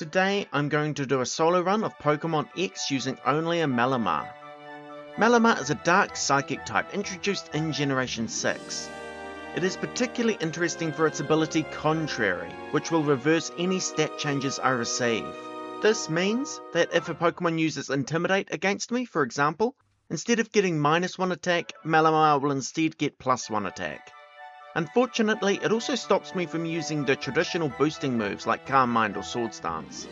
Today I'm going to do a solo run of Pokémon X using only a Malamar. Malamar is a dark psychic type introduced in Generation 6. It is particularly interesting for its ability Contrary, which will reverse any stat changes I receive. This means that if a Pokémon uses Intimidate against me, for example, instead of getting -1 attack, Malamar will instead get +1 attack. Unfortunately, it also stops me from using the traditional boosting moves like Calm Mind or Sword Stance.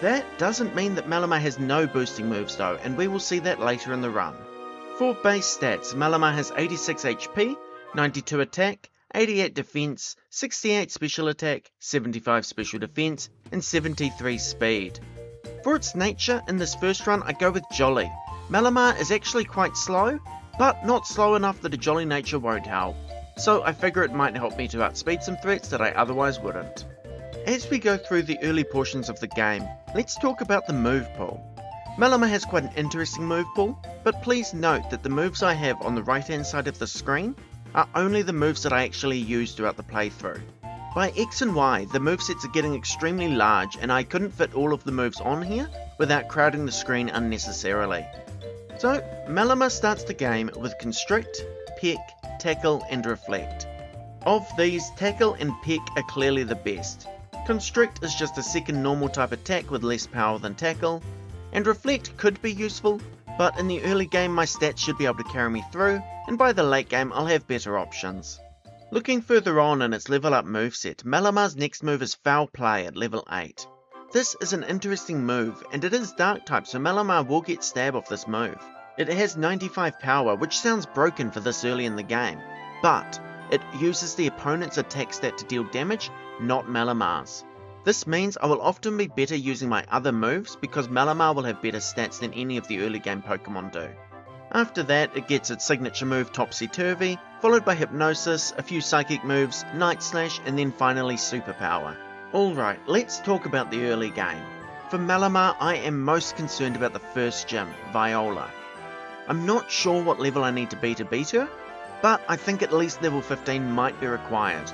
That doesn't mean that Malamar has no boosting moves though, and we will see that later in the run. For base stats, Malamar has 86 HP, 92 attack, 88 defense, 68 special attack, 75 special defense, and 73 speed. For its nature, in this first run I go with Jolly. Malamar is actually quite slow, but not slow enough that a Jolly nature won't help. So I figure it might help me to outspeed some threats that I otherwise wouldn't. As we go through the early portions of the game, let's talk about the move pool. Malamar has quite an interesting move pool, but please note that the moves I have on the right hand side of the screen are only the moves that I actually use throughout the playthrough. By X and Y, the movesets are getting extremely large and I couldn't fit all of the moves on here without crowding the screen unnecessarily. So Malamar starts the game with Constrict, Peck, Tackle and Reflect. Of these, Tackle and Peck are clearly the best. Constrict is just a second normal type attack with less power than Tackle, and Reflect could be useful, but in the early game my stats should be able to carry me through, and by the late game I'll have better options. Looking further on in its level up moveset, Malamar's next move is Foul Play at level 8. This is an interesting move, and it is Dark type, so Malamar will get stab off this move. It has 95 power, which sounds broken for this early in the game, but it uses the opponent's attack stat to deal damage, not Malamar's. This means I will often be better using my other moves because Malamar will have better stats than any of the early game Pokemon do. After that, it gets its signature move Topsy Turvy, followed by Hypnosis, a few psychic moves, Night Slash, and then finally Superpower. Alright, let's talk about the early game. For Malamar, I am most concerned about the first gym, Viola. I'm not sure what level I need to beat her, but I think at least level 15 might be required.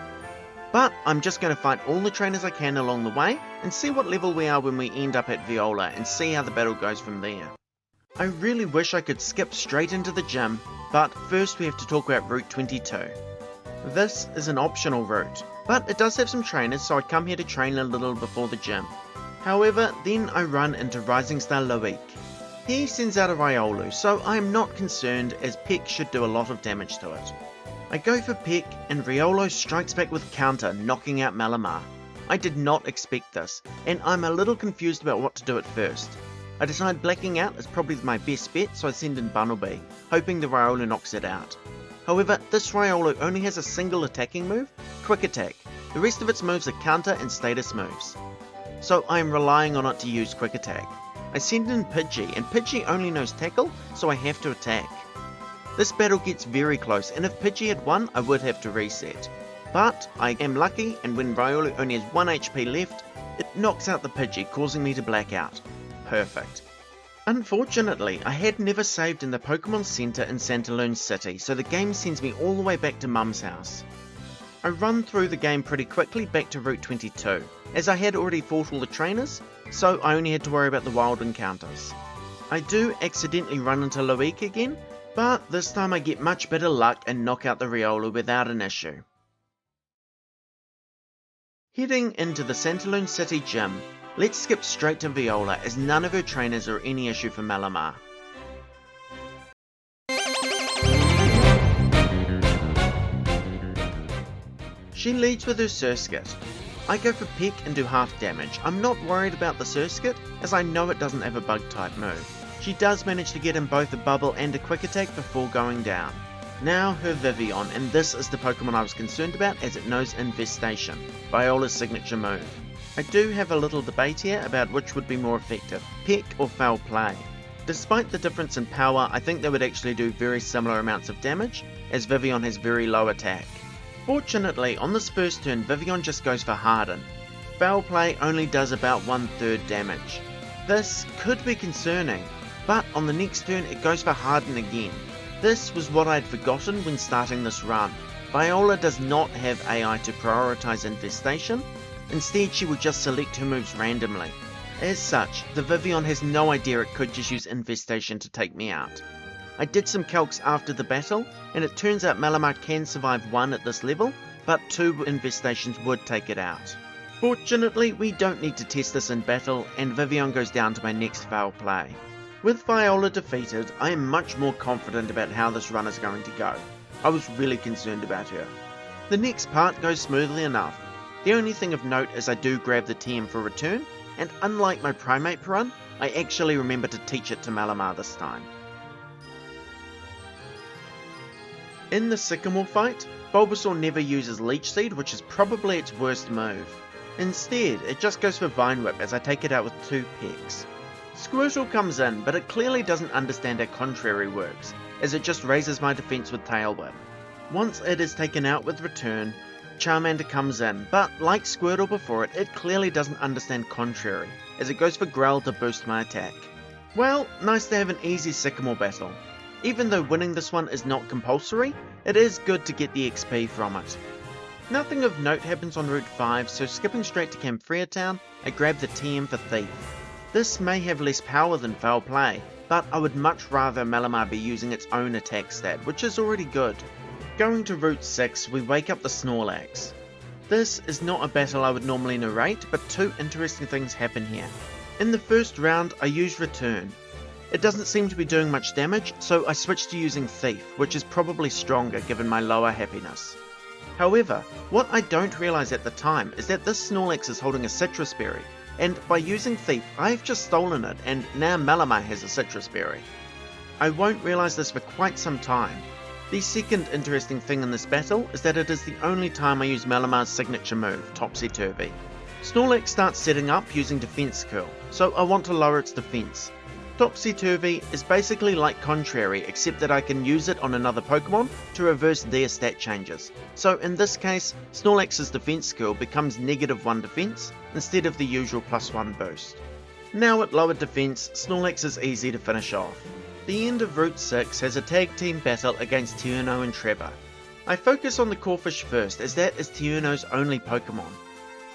But I'm just going to fight all the trainers I can along the way and see what level we are when we end up at Viola and see how the battle goes from there. I really wish I could skip straight into the gym, but first we have to talk about Route 22. This is an optional route, but it does have some trainers, so I come here to train a little before the gym. However, then I run into Rising Star Loic. He sends out a Riolu, so I am not concerned as Peck should do a lot of damage to it. I go for Peck and Riolu strikes back with Counter, knocking out Malamar. I did not expect this, and I'm a little confused about what to do at first. I decide Blacking Out is probably my best bet, so I send in Bunnelby, hoping the Riolu knocks it out. However, this Riolu only has a single attacking move, Quick Attack. The rest of its moves are counter and status moves. So I am relying on it to use Quick Attack. I send in Pidgey, and Pidgey only knows Tackle, so I have to attack. This battle gets very close, and if Pidgey had won, I would have to reset. But I am lucky, and when Riolu only has 1 HP left, it knocks out the Pidgey, causing me to black out. Perfect. Unfortunately, I had never saved in the Pokemon Center in Santaloon City, so the game sends me all the way back to Mum's house. I run through the game pretty quickly back to Route 22, as I had already fought all the trainers, so I only had to worry about the wild encounters. I do accidentally run into Loic again, but this time I get much better luck and knock out the Riolu without an issue. Heading into the Santaloon City gym, let's skip straight to Viola as none of her trainers are any issue for Malamar. She leads with her Surskit. I go for Peck and do half damage. I'm not worried about the Surskit as I know it doesn't have a bug type move. She does manage to get in both a bubble and a quick attack before going down. Now her Vivillon, and this is the Pokemon I was concerned about as it knows Infestation, Viola's signature move. I do have a little debate here about which would be more effective, Peck or Foul Play. Despite the difference in power, I think they would actually do very similar amounts of damage, as Vivillon has very low attack. Fortunately, on this first turn, Vivillon just goes for Harden. Foul Play only does about 1/3 damage. This could be concerning, but on the next turn it goes for Harden again. This was what I had forgotten when starting this run. Viola does not have AI to prioritize Infestation, instead she will just select her moves randomly. As such, the Vivillon has no idea it could just use Infestation to take me out. I did some calcs after the battle, and it turns out Malamar can survive 1 at this level, but 2 Infestations would take it out. Fortunately, we don't need to test this in battle, and Vivillon goes down to my next foul play. With Viola defeated, I am much more confident about how this run is going to go. I was really concerned about her. The next part goes smoothly enough. The only thing of note is I do grab the TM for return, and unlike my Primate run, I actually remember to teach it to Malamar this time. In the Sycamore fight, Bulbasaur never uses Leech Seed, which is probably its worst move. Instead, it just goes for Vine Whip as I take it out with 2 pecks. Squirtle comes in, but it clearly doesn't understand how Contrary works, as it just raises my defense with Tail Whip. Once it is taken out with Return, Charmander comes in, but like Squirtle before it, it clearly doesn't understand Contrary, as it goes for Growl to boost my attack. Well, nice to have an easy Sycamore battle. Even though winning this one is not compulsory, it is good to get the XP from it. Nothing of note happens on Route 5, so skipping straight to Camphrea Town, I grab the TM for Thief. This may have less power than Foul Play, but I would much rather Malamar be using its own attack stat, which is already good. Going to Route 6, we wake up the Snorlax. This is not a battle I would normally narrate, but 2 interesting things happen here. In the first round, I use Return. It doesn't seem to be doing much damage, so I switch to using Thief, which is probably stronger given my lower happiness. However, what I don't realise at the time is that this Snorlax is holding a Citrus Berry, and by using Thief, I've just stolen it, and now Malamar has a Citrus Berry. I won't realise this for quite some time. The second interesting thing in this battle is that it is the only time I use Malamar's signature move, Topsy Turvy. Snorlax starts setting up using Defense Curl, so I want to lower its defense. Topsy Turvy is basically like Contrary, except that I can use it on another Pokemon to reverse their stat changes. So in this case, Snorlax's defense curl becomes -1 defense instead of the usual +1 boost. Now at lower defense, Snorlax is easy to finish off. The end of Route 6 has a tag team battle against Tierno and Trevor. I focus on the Corphish first, as that is Tierno's only Pokemon.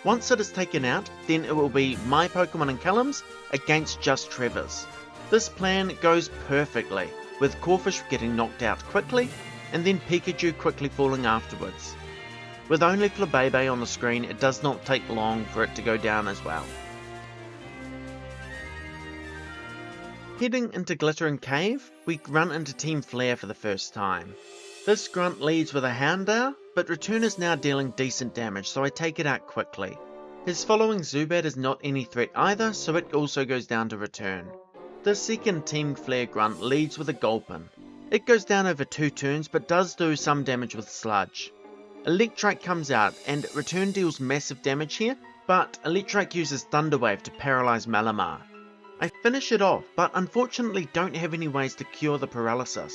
Once it is taken out, then it will be my Pokemon and Callum's against just Trevor's. This plan goes perfectly, with Corphish getting knocked out quickly, and then Pikachu quickly falling afterwards. With only Flabebe on the screen, it does not take long for it to go down as well. Heading into Glittering Cave, we run into Team Flare for the first time. This grunt leads with a Houndour, but Return is now dealing decent damage, so I take it out quickly. His following Zubat is not any threat either, so it also goes down to Return. The second Team Flare grunt leads with a Gulpin. It goes down over 2 turns, but does do some damage with Sludge. Electrike comes out, and Return deals massive damage here, but Electrike uses Thunder Wave to paralyze Malamar. I finish it off, but unfortunately don't have any ways to cure the paralysis.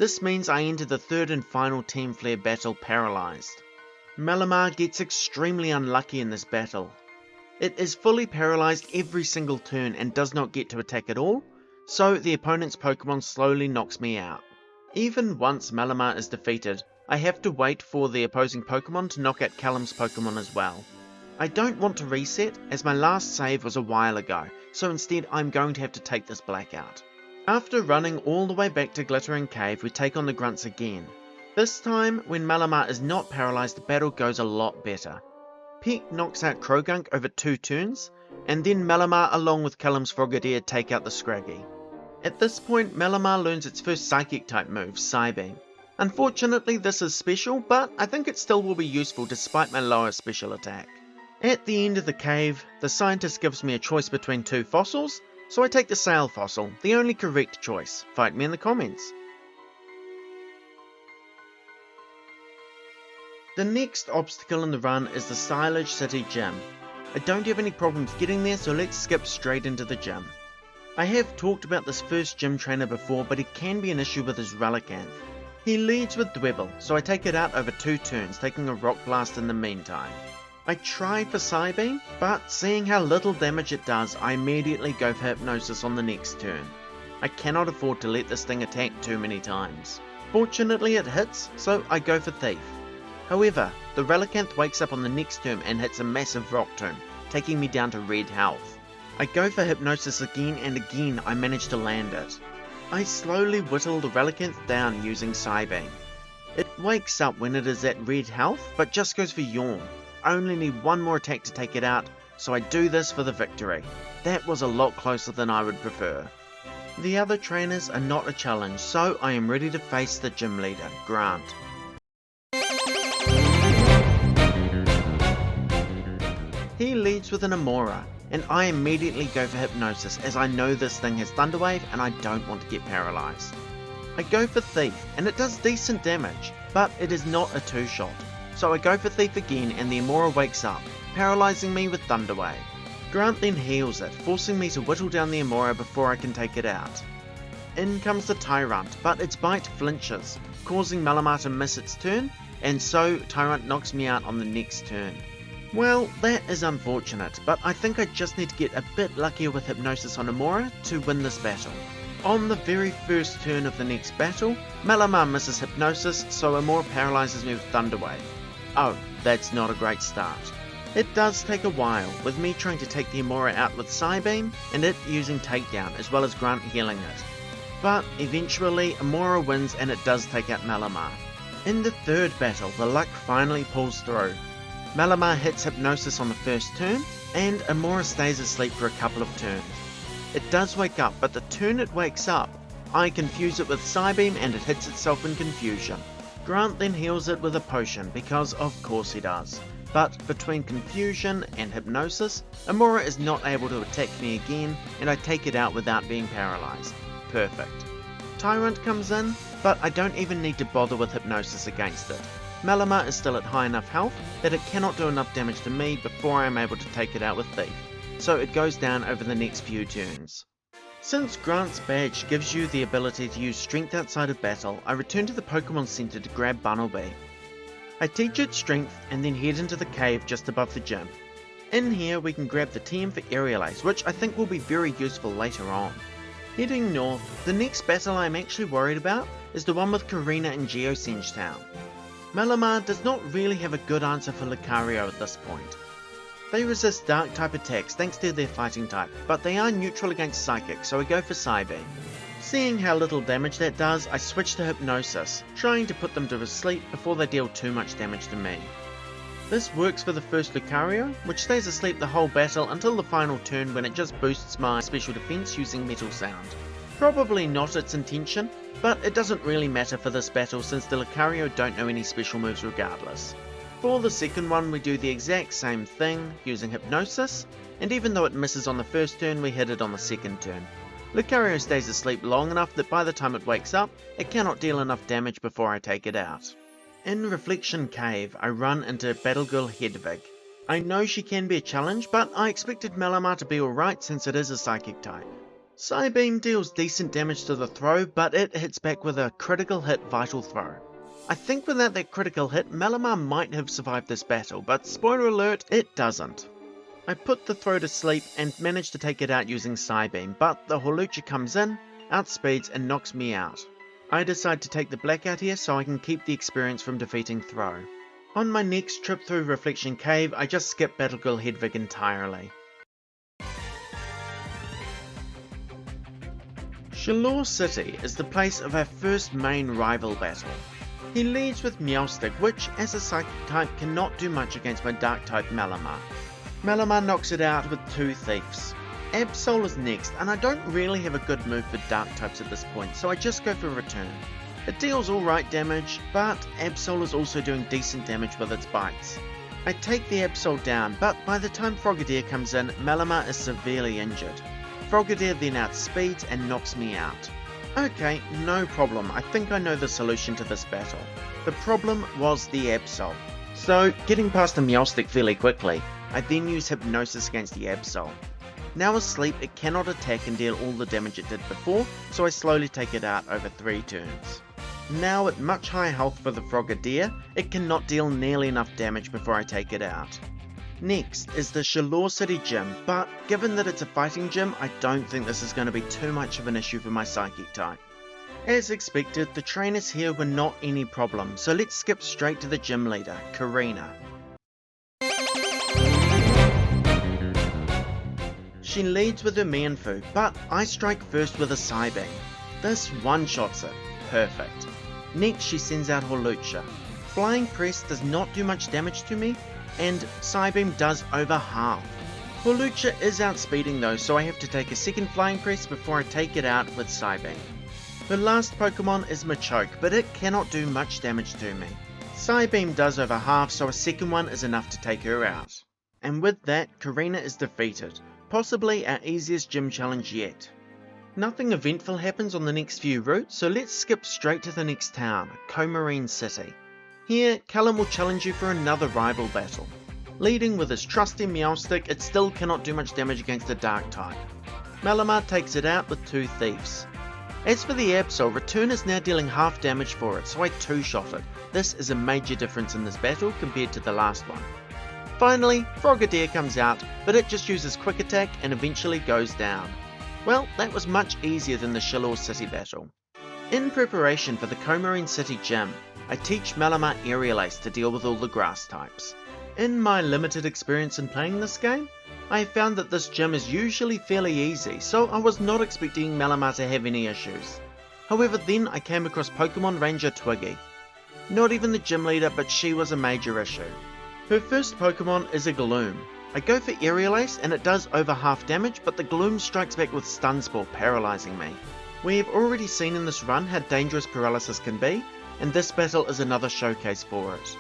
This means I enter the third and final Team Flare battle paralyzed. Malamar gets extremely unlucky in this battle. It is fully paralyzed every single turn and does not get to attack at all, so the opponent's Pokemon slowly knocks me out. Even once Malamar is defeated, I have to wait for the opposing Pokemon to knock out Callum's Pokemon as well. I don't want to reset, as my last save was a while ago, so instead I'm going to have to take this blackout. After running all the way back to Glittering Cave, we take on the grunts again. This time, when Malamar is not paralyzed, the battle goes a lot better. Peck knocks out Krogunk over 2 turns, and then Malamar along with Callum's Frogadier take out the Scraggy. At this point, Malamar learns its first Psychic-type move, Psybeam. Unfortunately, this is special, but I think it still will be useful despite my lower special attack. At the end of the cave, the scientist gives me a choice between 2 fossils, so I take the Sail fossil, the only correct choice. Fight me in the comments. The next obstacle in the run is the Silage City Gym. I don't have any problems getting there, so let's skip straight into the gym. I have talked about this first gym trainer before, but it can be an issue with his Relicanth. He leads with Dwebble, so I take it out over 2 turns, taking a Rock Blast in the meantime. I tried for Psybeam, but seeing how little damage it does, I immediately go for Hypnosis on the next turn. I cannot afford to let this thing attack too many times. Fortunately it hits, so I go for Thief. However, the Relicanth wakes up on the next turn and hits a massive Rock Tomb, taking me down to red health. I go for Hypnosis again and again I manage to land it. I slowly whittle the Relicanth down using Psybeam. It wakes up when it is at red health, but just goes for Yawn. I only need one more attack to take it out, so I do this for the victory. That was a lot closer than I would prefer. The other trainers are not a challenge, so I am ready to face the gym leader, Grant. He leads with an Amora, and I immediately go for Hypnosis as I know this thing has Thunder Wave and I don't want to get paralysed. I go for Thief, and it does decent damage, but it is not a two-shot. So I go for Thief again and the Amora wakes up, paralysing me with Thunder Wave. Grant then heals it, forcing me to whittle down the Amora before I can take it out. In comes the Tyrant, but its bite flinches, causing Malamar to miss its turn, and so Tyrant knocks me out on the next turn. Well, that is unfortunate, but I think I just need to get a bit luckier with Hypnosis on Amora to win this battle. On the very first turn of the next battle, Malamar misses Hypnosis, so Amora paralyses me with Thunder Wave. Oh, that's not a great start. It does take a while, with me trying to take the Amora out with Psybeam, and it using Takedown, as well as Grant healing it. But eventually, Amora wins and it does take out Malamar. In the third battle, the luck finally pulls through. Malamar hits Hypnosis on the first turn, and Amora stays asleep for a couple of turns. It does wake up, but the turn it wakes up, I confuse it with Psybeam and it hits itself in confusion. Grant then heals it with a potion, because of course he does. But between confusion and Hypnosis, Amora is not able to attack me again, and I take it out without being paralysed. Perfect. Tyrant comes in, but I don't even need to bother with Hypnosis against it. Malamar is still at high enough health that it cannot do enough damage to me before I am able to take it out with Thief, so it goes down over the next few turns. Since Grant's badge gives you the ability to use strength outside of battle, I return to the Pokémon Center to grab Bunnelby. I teach it strength and then head into the cave just above the gym. In here we can grab the TM for Aerial Ace, which I think will be very useful later on. Heading north, the next battle I am actually worried about is the one with Korrina in Geosenge Town. Malamar does not really have a good answer for Lucario at this point. They resist dark type attacks thanks to their fighting type, but they are neutral against psychic, so I go for Psybeam. Seeing how little damage that does, I switch to Hypnosis, trying to put them to sleep before they deal too much damage to me. This works for the first Lucario, which stays asleep the whole battle until the final turn when it just boosts my special defense using Metal Sound. Probably not its intention, but it doesn't really matter for this battle since the Lucario don't know any special moves regardless. For the second one we do the exact same thing, using Hypnosis, and even though it misses on the first turn we hit it on the second turn. Lucario stays asleep long enough that by the time it wakes up, it cannot deal enough damage before I take it out. In Reflection Cave, I run into Battlegirl Hedwig. I know she can be a challenge, but I expected Malamar to be alright since it is a psychic type. Psybeam deals decent damage to the throw, but it hits back with a critical hit Vital Throw. I think without that critical hit, Malamar might have survived this battle, but spoiler alert, it doesn't. I put the throw to sleep and manage to take it out using Psybeam, but the Hawlucha comes in, outspeeds and knocks me out. I decide to take the blackout here so I can keep the experience from defeating Throw. On my next trip through Reflection Cave, I just skip Battlegirl Hedwig entirely. Shalor City is the place of our first main rival battle. He leads with Meowstic, which as a psychic type cannot do much against my dark type Malamar. Malamar knocks it out with 2 Thieves. Absol is next, and I don't really have a good move for dark types at this point, so I just go for Return. It deals alright damage, but Absol is also doing decent damage with its bites. I take the Absol down, but by the time Frogadier comes in, Malamar is severely injured. Frogadier then outspeeds and knocks me out. Okay, no problem, I think I know the solution to this battle. The problem was the Absol. So, getting past the Meowstic fairly quickly, I then use Hypnosis against the Absol. Now asleep, it cannot attack and deal all the damage it did before, so I slowly take it out over 3 turns. Now at much higher health for the Frogadier, it cannot deal nearly enough damage before I take it out. Next is the Shalor City Gym, but given that it's a fighting gym, I don't think this is going to be too much of an issue for my psychic type. As expected, the trainers here were not any problem, so let's skip straight to the gym leader, Korrina. She leads with her Mienfoo, but I strike first with a Psybeam. This one-shots it. Perfect. Next she sends out Hawlucha. Flying Press does not do much damage to me, and Psybeam does over half. Hawlucha is outspeeding though, so I have to take a second Flying Press before I take it out with Psybeam. Her last Pokemon is Machoke, but it cannot do much damage to me. Psybeam does over half, so a second one is enough to take her out. And with that, Korrina is defeated, possibly our easiest gym challenge yet. Nothing eventful happens on the next few routes, so let's skip straight to the next town, Komarine City. Here, Callum will challenge you for another rival battle. Leading with his trusty Meowstic, it still cannot do much damage against a dark type. Malamar takes it out with 2 Thieves. As for the Absol, Return is now dealing half damage for it, so I 2-shot it. This is a major difference in this battle compared to the last one. Finally, Frogadier comes out, but it just uses Quick Attack and eventually goes down. Well, that was much easier than the Shillor City battle. In preparation for the Komarine City gym, I teach Malamar Aerial Ace to deal with all the grass types. In my limited experience in playing this game, I found that this gym is usually fairly easy, so I was not expecting Malamar to have any issues. However, then I came across Pokemon Ranger Twiggy. Not even the gym leader, but she was a major issue. Her first Pokemon is a Gloom. I go for Aerial Ace and it does over half damage, but the Gloom strikes back with Stun Spore, paralysing me. We have already seen in this run how dangerous paralysis can be, and this battle is another showcase for it.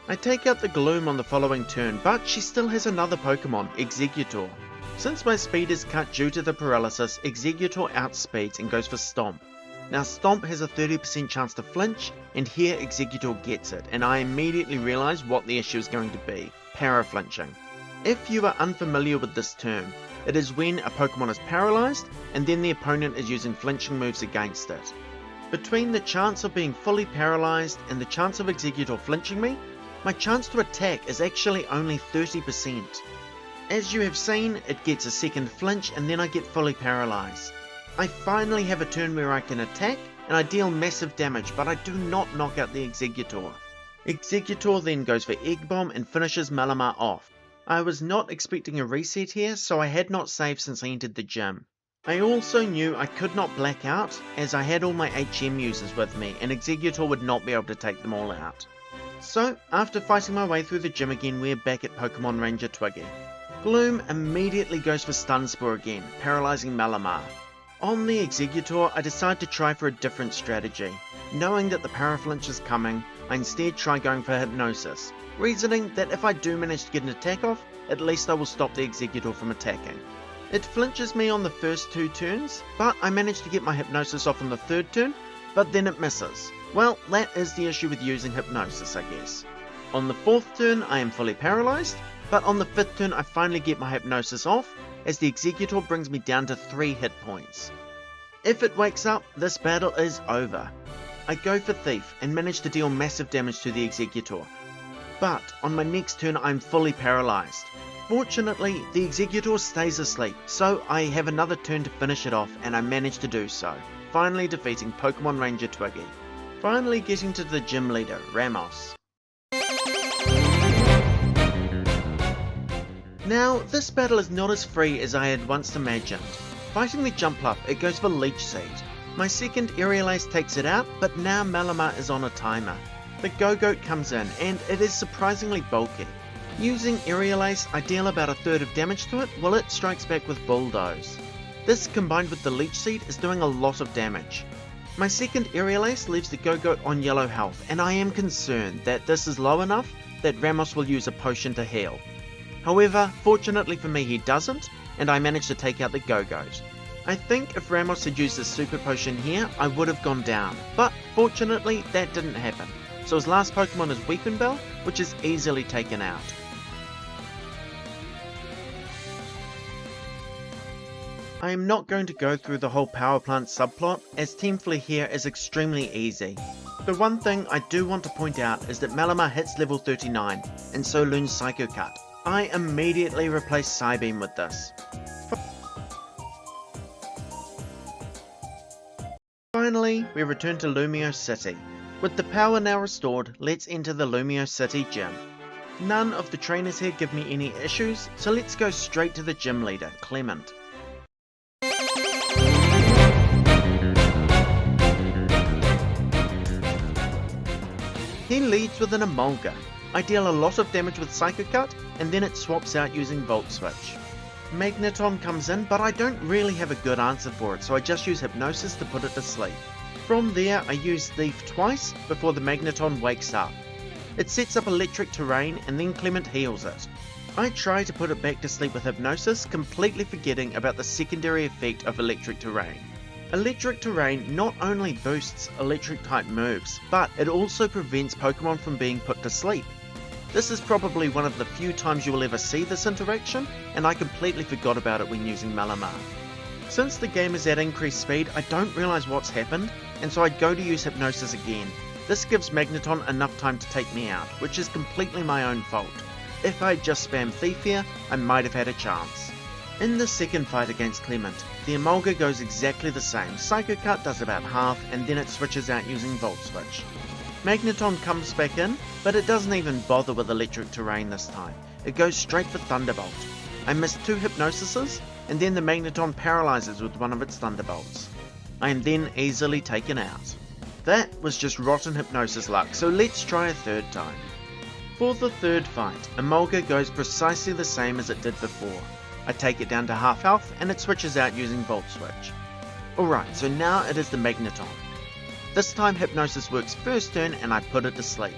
I take out the Gloom on the following turn, but she still has another Pokemon, Exeggutor. Since my speed is cut due to the paralysis, Exeggutor outspeeds and goes for Stomp. Now Stomp has a 30% chance to flinch, and here Exeggutor gets it, and I immediately realise what the issue is going to be, para-flinching. If you are unfamiliar with this term, it is when a Pokemon is paralysed, and then the opponent is using flinching moves against it. Between the chance of being fully paralysed and the chance of Exeggutor flinching me, my chance to attack is actually only 30%. As you have seen, it gets a second flinch and then I get fully paralysed. I finally have a turn where I can attack and I deal massive damage, but I do not knock out the Exeggutor. Exeggutor then goes for Egg Bomb and finishes Malamar off. I was not expecting a reset here, so I had not saved since I entered the gym. I also knew I could not black out as I had all my HM users with me and Exeggutor would not be able to take them all out. So, after fighting my way through the gym again, we're back at Pokemon Ranger Twiggy. Gloom immediately goes for Stun Spore again, paralysing Malamar. On the Exeggutor, I decide to try for a different strategy. Knowing that the Paraflinch is coming, I instead try going for Hypnosis, reasoning that if I do manage to get an attack off, at least I will stop the Exeggutor from attacking. It flinches me on the first 2 turns, but I manage to get my Hypnosis off on the 3rd turn, but then it misses. Well, that is the issue with using Hypnosis, I guess. On the 4th turn I am fully paralysed, but on the 5th turn I finally get my Hypnosis off, as the Exeggutor brings me down to 3 hit points. If it wakes up, this battle is over. I go for Thief and manage to deal massive damage to the Exeggutor, but on my next turn I'm fully paralysed. Fortunately, the Exeggutor stays asleep, so I have another turn to finish it off and I manage to do so, finally defeating Pokemon Ranger Twiggy. Finally getting to the gym leader, Ramos. Now, this battle is not as free as I had once imagined. Fighting the Jumpluff, it goes for Leech Seed. My second Aerial Ace takes it out, but now Malamar is on a timer. The Go-Goat comes in, and it is surprisingly bulky. Using Aerial Ace, I deal about a third of damage to it, while it strikes back with Bulldoze. This combined with the Leech Seed is doing a lot of damage. My second Aerial Ace leaves the Go-Goat on yellow health, and I am concerned that this is low enough that Ramos will use a potion to heal. However, fortunately for me he doesn't, and I manage to take out the Go-Goat. I think if Ramos had used his super potion here, I would have gone down, but fortunately that didn't happen. So his last Pokemon is Weepinbell, which is easily taken out. I am not going to go through the whole power plant subplot, as Team Flare here is extremely easy. The one thing I do want to point out is that Malamar hits level 39, and so learns Psycho Cut. I immediately replace Psybeam with this. Finally, we return to Lumio City. With the power now restored, let's enter the Lumio City gym. None of the trainers here give me any issues, so let's go straight to the gym leader, Clement. He leads with an Emolga. I deal a lot of damage with Psycho Cut, and then it swaps out using Volt Switch. Magneton comes in, but I don't really have a good answer for it, so I just use Hypnosis to put it to sleep. From there, I use Thief twice before the Magneton wakes up. It sets up Electric Terrain, and then Clement heals it. I try to put it back to sleep with Hypnosis, completely forgetting about the secondary effect of Electric Terrain. Electric Terrain not only boosts electric type moves, but it also prevents Pokemon from being put to sleep. This is probably one of the few times you will ever see this interaction, and I completely forgot about it when using Malamar. Since the game is at increased speed, I don't realise what's happened, and so I go to use Hypnosis again. This gives Magneton enough time to take me out, which is completely my own fault. If I had just spammed Thief here, I might have had a chance. In the second fight against Clement, the Emolga goes exactly the same. Psycho Cut does about half, and then it switches out using Volt Switch. Magneton comes back in, but it doesn't even bother with Electric Terrain this time. It goes straight for Thunderbolt. I missed 2 Hypnosises, and then the Magneton paralyzes with one of its Thunderbolts. I am then easily taken out. That was just rotten Hypnosis luck, so let's try a third time. For the third fight, Emolga goes precisely the same as it did before. I take it down to half health, and it switches out using Volt Switch. Alright, so now it is the Magneton. This time Hypnosis works first turn and I put it to sleep.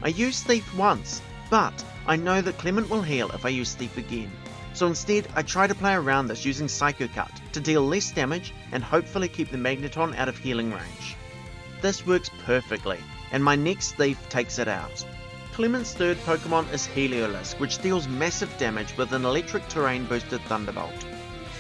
I use Thief once, but I know that Clement will heal if I use Thief again. So instead I try to play around this using Psycho Cut to deal less damage and hopefully keep the Magneton out of healing range. This works perfectly, and my next Thief takes it out. Clement's third Pokemon is Heliolisk, which deals massive damage with an Electric Terrain boosted Thunderbolt.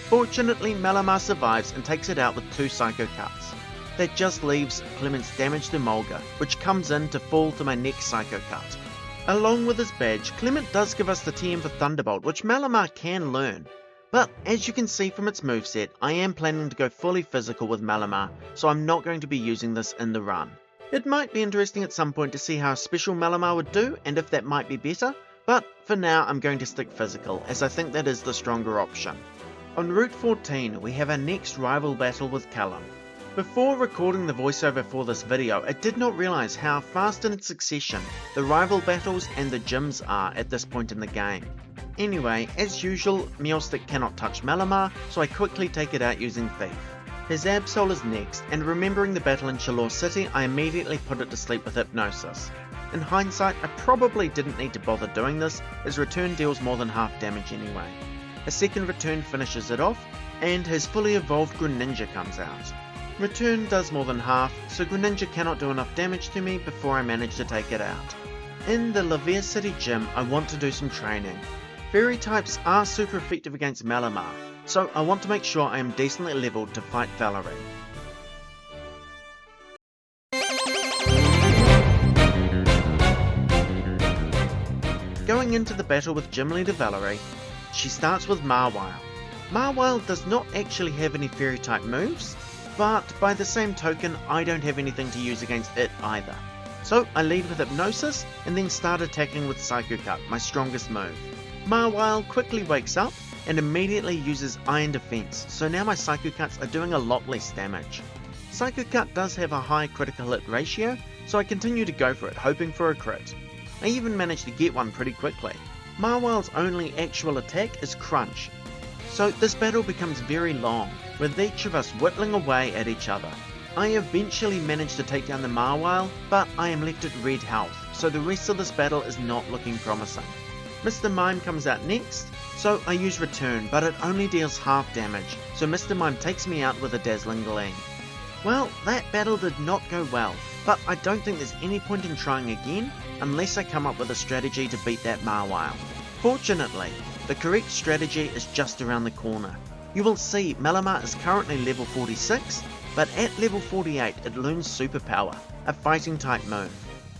Fortunately, Malamar survives and takes it out with 2 Psycho Cuts. That just leaves Clement's damaged Emolga, which comes in to fall to my next Psycho Cut. Along with his badge, Clement does give us the TM for Thunderbolt, which Malamar can learn. But as you can see from its moveset, I am planning to go fully physical with Malamar, so I'm not going to be using this in the run. It might be interesting at some point to see how a special Malamar would do, and if that might be better, but for now I'm going to stick physical, as I think that is the stronger option. On Route 14, we have our next rival battle with Callum. Before recording the voiceover for this video, I did not realise how fast in succession the rival battles and the gyms are at this point in the game. Anyway, as usual, Meowstic cannot touch Malamar, so I quickly take it out using Thief. His Absol is next, and remembering the battle in Chalor City, I immediately put it to sleep with Hypnosis. In hindsight, I probably didn't need to bother doing this, as Return deals more than half damage anyway. A second Return finishes it off, and his fully evolved Greninja comes out. Return does more than half, so Greninja cannot do enough damage to me before I manage to take it out. In the Lavere City gym, I want to do some training. Fairy types are super effective against Malamar, so I want to make sure I am decently leveled to fight Valerie. Going into the battle with Gym Leader Valerie, she starts with Mawile. Mawile does not actually have any Fairy type moves, but by the same token I don't have anything to use against it either. So I lead with Hypnosis and then start attacking with Psycho Cut, my strongest move. Mawile quickly wakes up and immediately uses Iron Defense, so now my Psycho Cuts are doing a lot less damage. Psycho Cut does have a high critical hit ratio, so I continue to go for it, hoping for a crit. I even managed to get one pretty quickly. Mawile's only actual attack is Crunch, so this battle becomes very long, with each of us whittling away at each other. I eventually managed to take down the Mawile, but I am left at red health, so the rest of this battle is not looking promising. Mr. Mime comes out next, so I use Return, but it only deals half damage, so Mr. Mime takes me out with a Dazzling Gleam. Well, that battle did not go well, but I don't think there's any point in trying again, unless I come up with a strategy to beat that Mawile. Fortunately, the correct strategy is just around the corner. You will see Malamar is currently level 46, but at level 48 it learns Superpower, a fighting type move.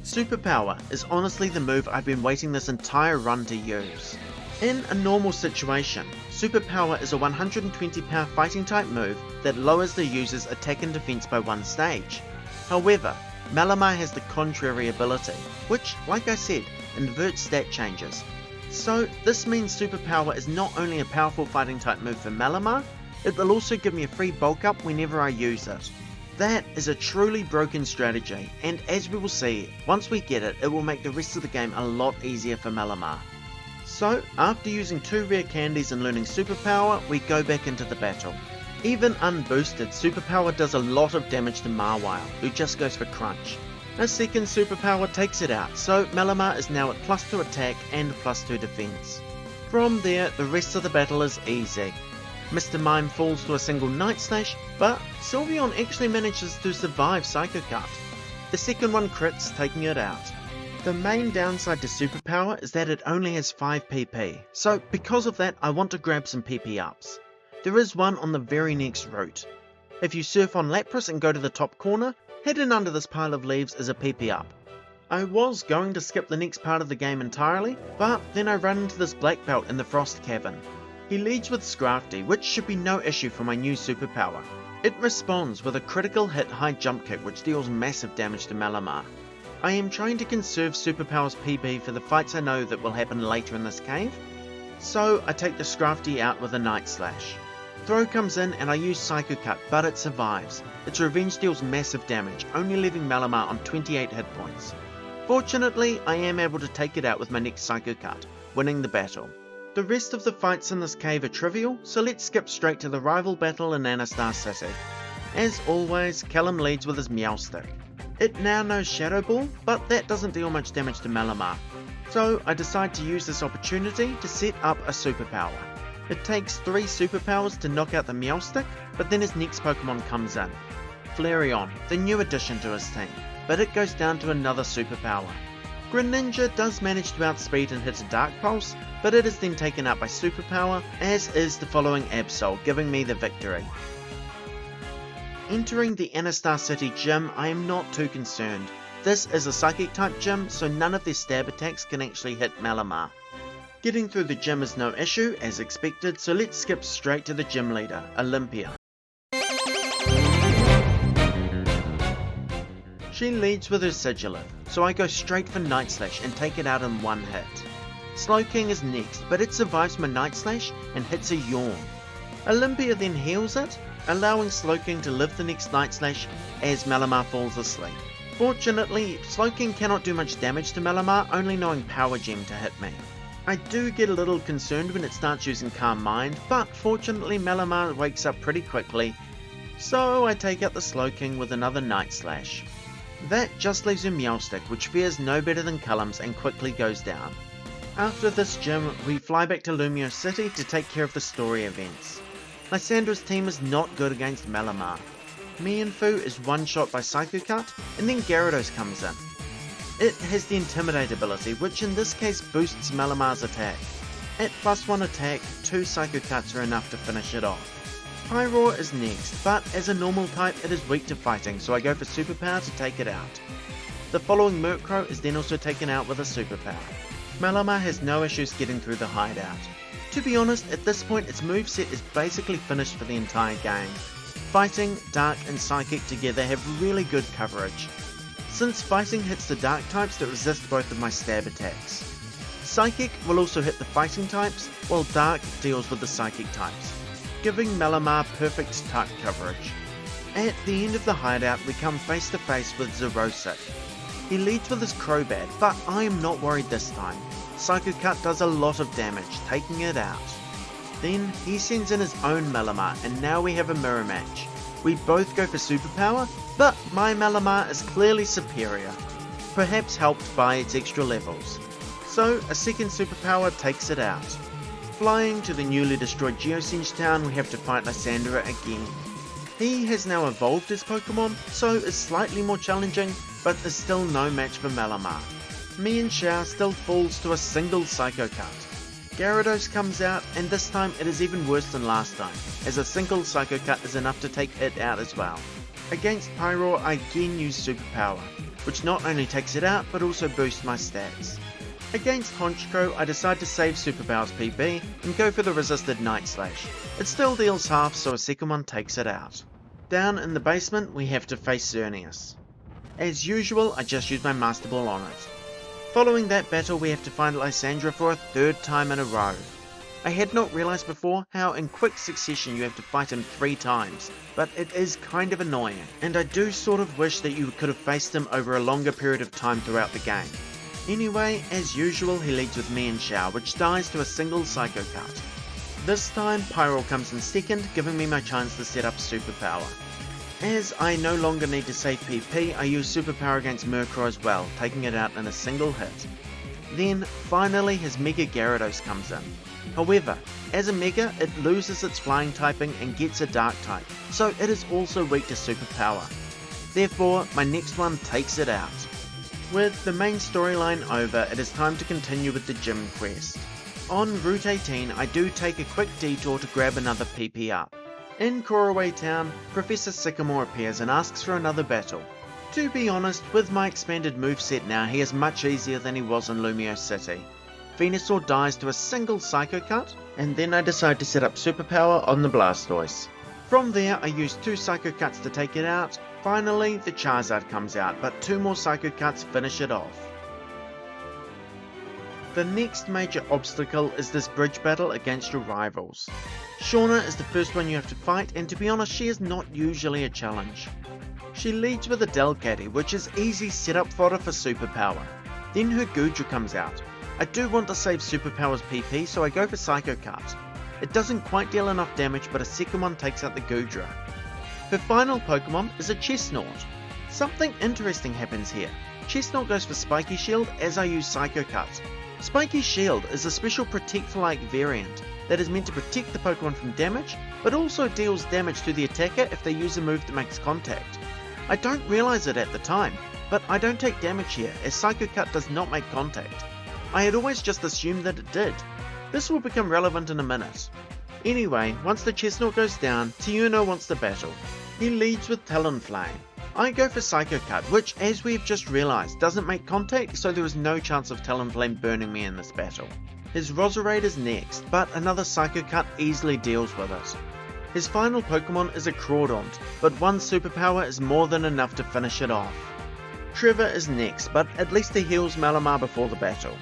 Superpower is honestly the move I've been waiting this entire run to use. In a normal situation, Superpower is a 120 power fighting type move that lowers the user's attack and defense by 1 stage. However, Malamar has the contrary ability, which, like I said, inverts stat changes. So this means Superpower is not only a powerful fighting type move for Malamar, it will also give me a free bulk up whenever I use it. That is a truly broken strategy, and as we will see, once we get it, it will make the rest of the game a lot easier for Malamar. So, after using 2 rare candies and learning Superpower, we go back into the battle. Even unboosted, Superpower does a lot of damage to Mawile, who just goes for Crunch. A second Superpower takes it out, so Malamar is now at +2 attack and +2 defense. From there, the rest of the battle is easy. Mr. Mime falls to a single Night Slash, but Sylveon actually manages to survive Psycho Cut. The second one crits, taking it out. The main downside to Superpower is that it only has 5 PP, so because of that I want to grab some PP ups. There is one on the very next route. If you surf on Lapras and go to the top corner, hidden under this pile of leaves is a PP up. I was going to skip the next part of the game entirely, but then I run into this black belt in the Frost Cavern. He leads with Scrafty, which should be no issue for my new Superpower. It responds with a critical hit high jump kick which deals massive damage to Malamar. I am trying to conserve Superpower's PP for the fights I know that will happen later in this cave, so I take the Scrafty out with a Night Slash. Throw comes in and I use Psycho Cut, but it survives. Its revenge deals massive damage, only leaving Malamar on 28 hit points. Fortunately, I am able to take it out with my next Psycho Cut, winning the battle. The rest of the fights in this cave are trivial, so let's skip straight to the rival battle in Anastasia City. As always, Callum leads with his Meowstic. It now knows Shadow Ball, but that doesn't deal much damage to Malamar. So I decide to use this opportunity to set up a Superpower. It takes 3 Superpowers to knock out the Meowstic, but then his next Pokemon comes in. Flareon, the new addition to his team, but it goes down to another Superpower. Greninja does manage to outspeed and hit a Dark Pulse, but it is then taken out by Superpower, as is the following Absol, giving me the victory. Entering the Anastasia City gym, I am not too concerned. This is a Psychic type gym, so none of their stab attacks can actually hit Malamar. Getting through the gym is no issue, as expected, so let's skip straight to the gym leader, Olympia. She leads with her Sigilif, so I go straight for Night Slash and take it out in one hit. Slowking is next, but it survives my Night Slash and hits a Yawn. Olympia then heals it, allowing Slowking to live the next Night Slash as Malamar falls asleep. Fortunately, Slowking cannot do much damage to Malamar, only knowing Power Gem to hit me. I do get a little concerned when it starts using Calm Mind, but fortunately Malamar wakes up pretty quickly, so I take out the Slowking with another Night Slash. That just leaves a Meowstic, which fares no better than Callum's and quickly goes down. After this gym, we fly back to Lumio City to take care of the story events. Lysandra's team is not good against Malamar. Mienfoo is one-shot by Psycho Cut, and then Gyarados comes in. It has the Intimidate ability, which in this case boosts Malamar's attack. At +1 attack, 2 Psycho Cuts are enough to finish it off. Pyroar is next, but as a normal type it is weak to fighting, so I go for Superpower to take it out. The following Murkrow is then also taken out with a Superpower. Malamar has no issues getting through the hideout. To be honest, at this point its moveset is basically finished for the entire game. Fighting, Dark and Psychic together have really good coverage. Since Fighting hits the Dark types that resist both of my stab attacks. Psychic will also hit the Fighting types, while Dark deals with the Psychic types, giving Malamar perfect type coverage. At the end of the hideout we come face to face with Zerosic. He leads with his Crobat, but I am not worried this time. Psycho Cut does a lot of damage, taking it out. Then he sends in his own Malamar, and now we have a mirror match. We both go for Superpower, but my Malamar is clearly superior, perhaps helped by its extra levels. So a second Superpower takes it out. Flying to the newly destroyed Geosenge town, we have to fight Lysandra again. He has now evolved his Pokemon, so is slightly more challenging, but is still no match for Malamar. Mienshao still falls to a single Psycho Cut. Gyarados comes out, and this time it is even worse than last time, as a single Psycho Cut is enough to take it out as well. Against Pyroar I again use Superpower, which not only takes it out but also boosts my stats. Against Honchkrow I decide to save Superpower's PP and go for the resisted Night Slash. It still deals half, so a second one takes it out. Down in the basement we have to face Xerneas. As usual I just use my Master Ball on it. Following that battle we have to find Lysandra for a third time in a row. I had not realised before how in quick succession you have to fight him 3 times, but it is kind of annoying, and I do sort of wish that you could have faced him over a longer period of time throughout the game. Anyway, as usual he leads with Mienshao, which dies to a single Psycho Cut. This time Pyro comes in second, giving me my chance to set up Superpower. As I no longer need to save PP, I use Superpower against Murkrow as well, taking it out in a single hit. Then, finally his Mega Gyarados comes in. However, as a Mega, it loses its Flying typing and gets a Dark type, so it is also weak to Superpower. Therefore, my next one takes it out. With the main storyline over, it is time to continue with the gym quest. On Route 18, I do take a quick detour to grab another PP up. In Koraway Town, Professor Sycamore appears and asks for another battle. To be honest, with my expanded moveset now, he is much easier than he was in Lumio City. Venusaur dies to a single Psycho Cut, and then I decide to set up Superpower on the Blastoise. From there, I use 2 Psycho Cuts to take it out. Finally, the Charizard comes out, but 2 more Psycho Cuts finish it off. The next major obstacle is this bridge battle against your rivals. Shauna is the first one you have to fight, and to be honest, she is not usually a challenge. She leads with a Delcatty, which is easy setup fodder for Superpower. Then her Goodra comes out. I do want to save Superpower's PP, so I go for Psycho Cut. It doesn't quite deal enough damage, but a second one takes out the Goodra. Her final Pokemon is a Chestnut. Something interesting happens here. Chestnut goes for Spiky Shield as I use Psycho Cut. Spiky Shield is a special Protect-like variant that is meant to protect the Pokemon from damage, but also deals damage to the attacker if they use a move that makes contact. I don't realise it at the time, but I don't take damage here as Psycho Cut does not make contact. I had always just assumed that it did. This will become relevant in a minute. Anyway, once the Chestnut goes down, Tiuno wants to battle. He leads with Talonflame. I go for Psycho Cut, which, as we have just realised, doesn't make contact, so there is no chance of Talonflame burning me in this battle. His Roserade is next, but another Psycho Cut easily deals with it. His final Pokemon is a Crawdaunt, but one Superpower is more than enough to finish it off. Trevor is next, but at least he heals Malamar before the battle.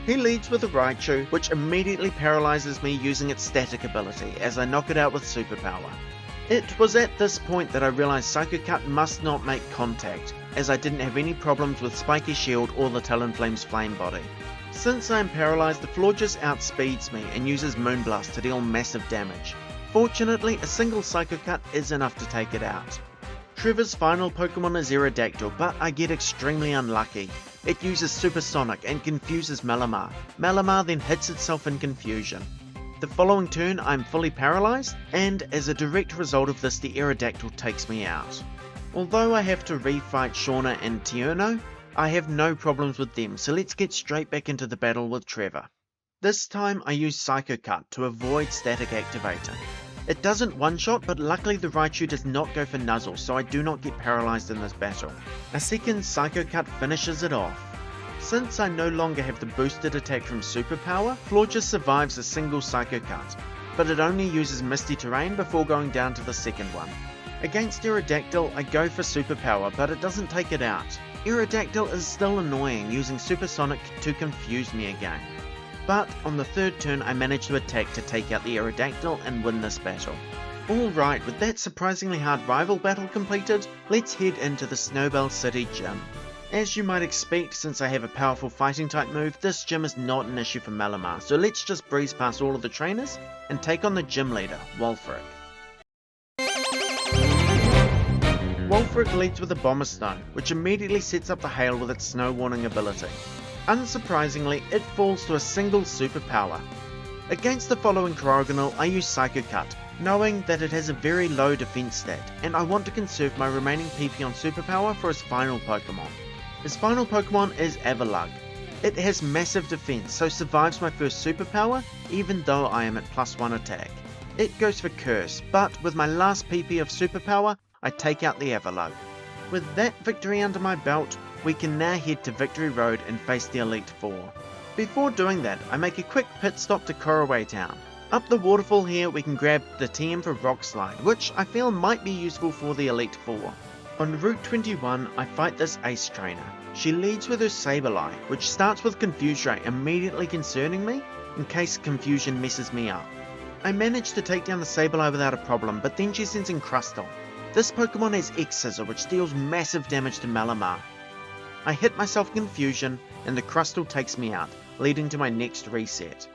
He leads with a Raichu, which immediately paralyzes me using its static ability as I knock it out with Superpower. It was at this point that I realised Psycho Cut must not make contact, as I didn't have any problems with Spiky Shield or the Talonflame's Flame Body. Since I am paralysed, the Florges outspeeds me and uses Moonblast to deal massive damage. Fortunately, a single Psycho Cut is enough to take it out. Trevor's final Pokemon is Aerodactyl, but I get extremely unlucky. It uses Supersonic and confuses Malamar. Malamar then hits itself in confusion. The following turn I am fully paralysed, and as a direct result of this the Aerodactyl takes me out. Although I have to refight Shauna and Tiuno, I have no problems with them, so let's get straight back into the battle with Trevor. This time I use Psycho Cut to avoid static activating. It doesn't one-shot, but luckily the Raichu does not go for Nuzzle, so I do not get paralysed in this battle. A second Psycho Cut finishes it off. Since I no longer have the boosted attack from Superpower, Florges survives a single Psycho Cut, but it only uses Misty Terrain before going down to the second one. Against Aerodactyl, I go for Superpower, but it doesn't take it out. Aerodactyl is still annoying, using Supersonic to confuse me again. But on the third turn I manage to attack to take out the Aerodactyl and win this battle. Alright, with that surprisingly hard rival battle completed, let's head into the Snowbell City gym. As you might expect, since I have a powerful fighting type move, this gym is not an issue for Malamar, so let's just breeze past all of the trainers and take on the gym leader, Wulfric. Wulfric leads with a Bomber Stone, which immediately sets up the Hail with its Snow Warning ability. Unsurprisingly, it falls to a single Superpower. Against the following Corriganal, I use Psycho Cut, knowing that it has a very low defense stat, and I want to conserve my remaining PP on Superpower for his final Pokemon. His final Pokemon is Avalugg. It has massive defense, so survives my first Superpower, even though I am at +1 attack. It goes for Curse, but with my last PP of Superpower, I take out the Avalugg. With that victory under my belt, we can now head to Victory Road and face the Elite Four. Before doing that, I make a quick pit stop to Koraway Town. Up the waterfall here we can grab the TM for Rock Slide, which I feel might be useful for the Elite Four. On Route 21 I fight this Ace Trainer. She leads with her Sableye, which starts with Confuse Ray immediately concerning me, in case confusion messes me up. I managed to take down the Sableye without a problem, but then she sends in Crustle. This Pokemon has X-Scissor, which deals massive damage to Malamar. I hit myself in confusion, and the Crustle takes me out, leading to my next reset.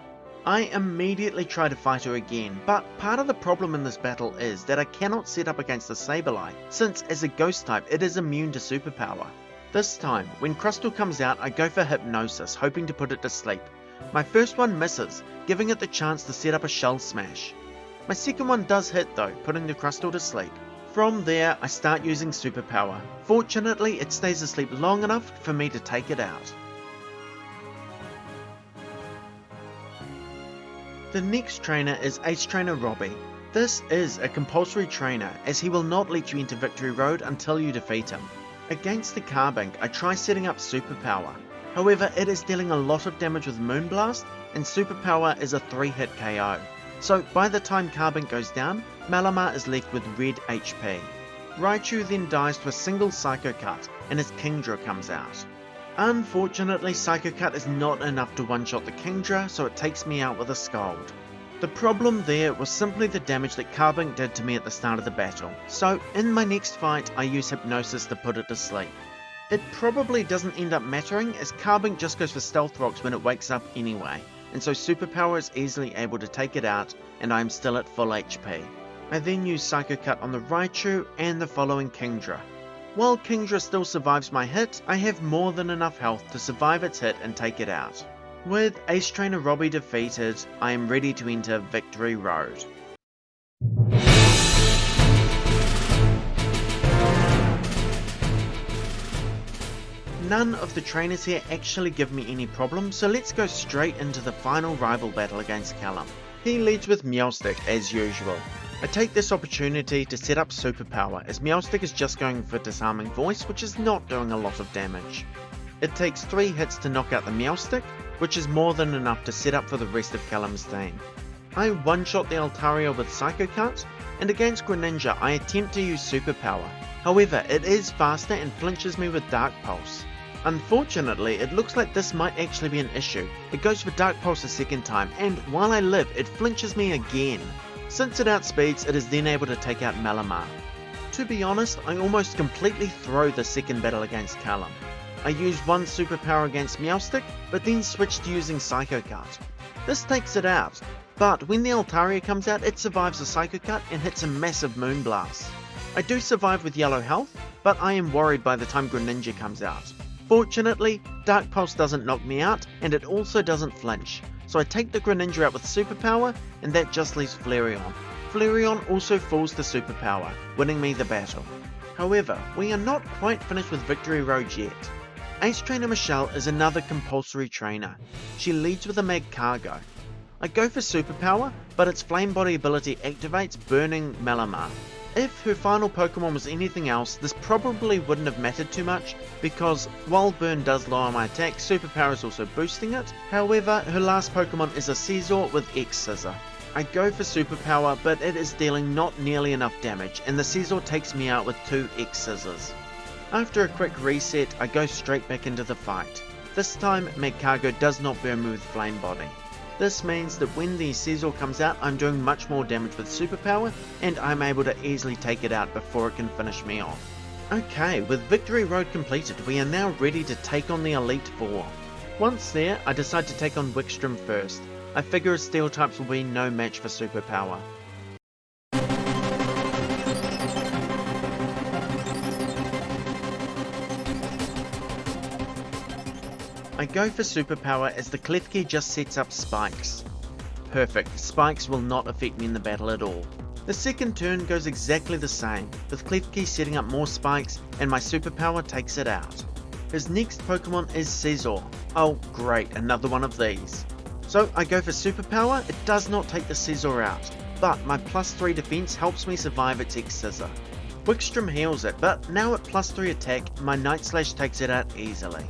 I immediately try to fight her again, but part of the problem in this battle is that I cannot set up against the Sableye, since as a ghost type it is immune to superpower. This time, when Crustle comes out, I go for Hypnosis, hoping to put it to sleep. My first one misses, giving it the chance to set up a Shell Smash. My second one does hit though, putting the Crustle to sleep. From there, I start using superpower. Fortunately, it stays asleep long enough for me to take it out. The next trainer is Ace Trainer Robbie. This is a compulsory trainer, as he will not let you into Victory Road until you defeat him. Against the Carbink, I try setting up superpower. However, it is dealing a lot of damage with Moonblast, and superpower is a 3-hit KO. So by the time Carbink goes down, Malamar is left with red HP. Raichu then dies to a single Psycho Cut, and his Kingdra comes out. Unfortunately, Psycho Cut is not enough to one-shot the Kingdra, so it takes me out with a Scald. The problem there was simply the damage that Carbink did to me at the start of the battle, so in my next fight I use Hypnosis to put it to sleep. It probably doesn't end up mattering, as Carbink just goes for Stealth Rocks when it wakes up anyway, and so superpower is easily able to take it out, and I am still at full HP. I then use Psycho Cut on the Raichu and the following Kingdra. While Kingdra still survives my hit, I have more than enough health to survive its hit and take it out. With Ace Trainer Robbie defeated, I am ready to enter Victory Road. None of the trainers here actually give me any problems, so let's go straight into the final rival battle against Callum. He leads with Meowstic as usual. I take this opportunity to set up superpower, as Meowstic is just going for Disarming Voice, which is not doing a lot of damage. It takes 3 hits to knock out the Meowstic, which is more than enough to set up for the rest of Callum's team. I one-shot the Altaria with Psycho Cut, and against Greninja I attempt to use superpower. However, it is faster and flinches me with Dark Pulse. Unfortunately, it looks like this might actually be an issue. It goes for Dark Pulse a second time, and while I live, it flinches me again. Since it outspeeds, it is then able to take out Malamar. To be honest, I almost completely throw the second battle against Callum. I use one superpower against Meowstic, but then switch to using Psycho Cut. This takes it out, but when the Altaria comes out, it survives the Psycho Cut and hits a massive Moonblast. I do survive with yellow health, but I am worried by the time Greninja comes out. Fortunately, Dark Pulse doesn't knock me out, and it also doesn't flinch, so I take the Greninja out with superpower, and that just leaves Flareon. Flareon also falls to superpower, winning me the battle. However, we are not quite finished with Victory Road yet. Ace Trainer Michelle is another compulsory trainer. She leads with a Magcargo. I go for superpower, but its Flame Body ability activates, burning Malamar. If her final Pokemon was anything else, this probably wouldn't have mattered too much, because while Burn does lower my attack, superpower is also boosting it. However, her last Pokemon is a Scizor with X-Scissor. I go for superpower, but it is dealing not nearly enough damage, and the Scizor takes me out with 2 X-Scissors. After a quick reset, I go straight back into the fight. This time, Magcargo does not burn me with Flame Body. This means that when the Scizor comes out, I'm doing much more damage with superpower, and I'm able to easily take it out before it can finish me off. Okay, with Victory Road completed, we are now ready to take on the Elite Four. Once there, I decide to take on Wickstrom first. I figure Steel types will be no match for superpower. I go for superpower as the Klefki just sets up spikes. Perfect, spikes will not affect me in the battle at all. The second turn goes exactly the same, with Klefki setting up more spikes and my superpower takes it out. His next Pokemon is Scizor. Oh great, another one of these. So I go for superpower, it does not take the Scizor out, but my +3 defense helps me survive its X-Scissor. Wickstrom heals it, but now at +3 attack, my Night Slash takes it out easily.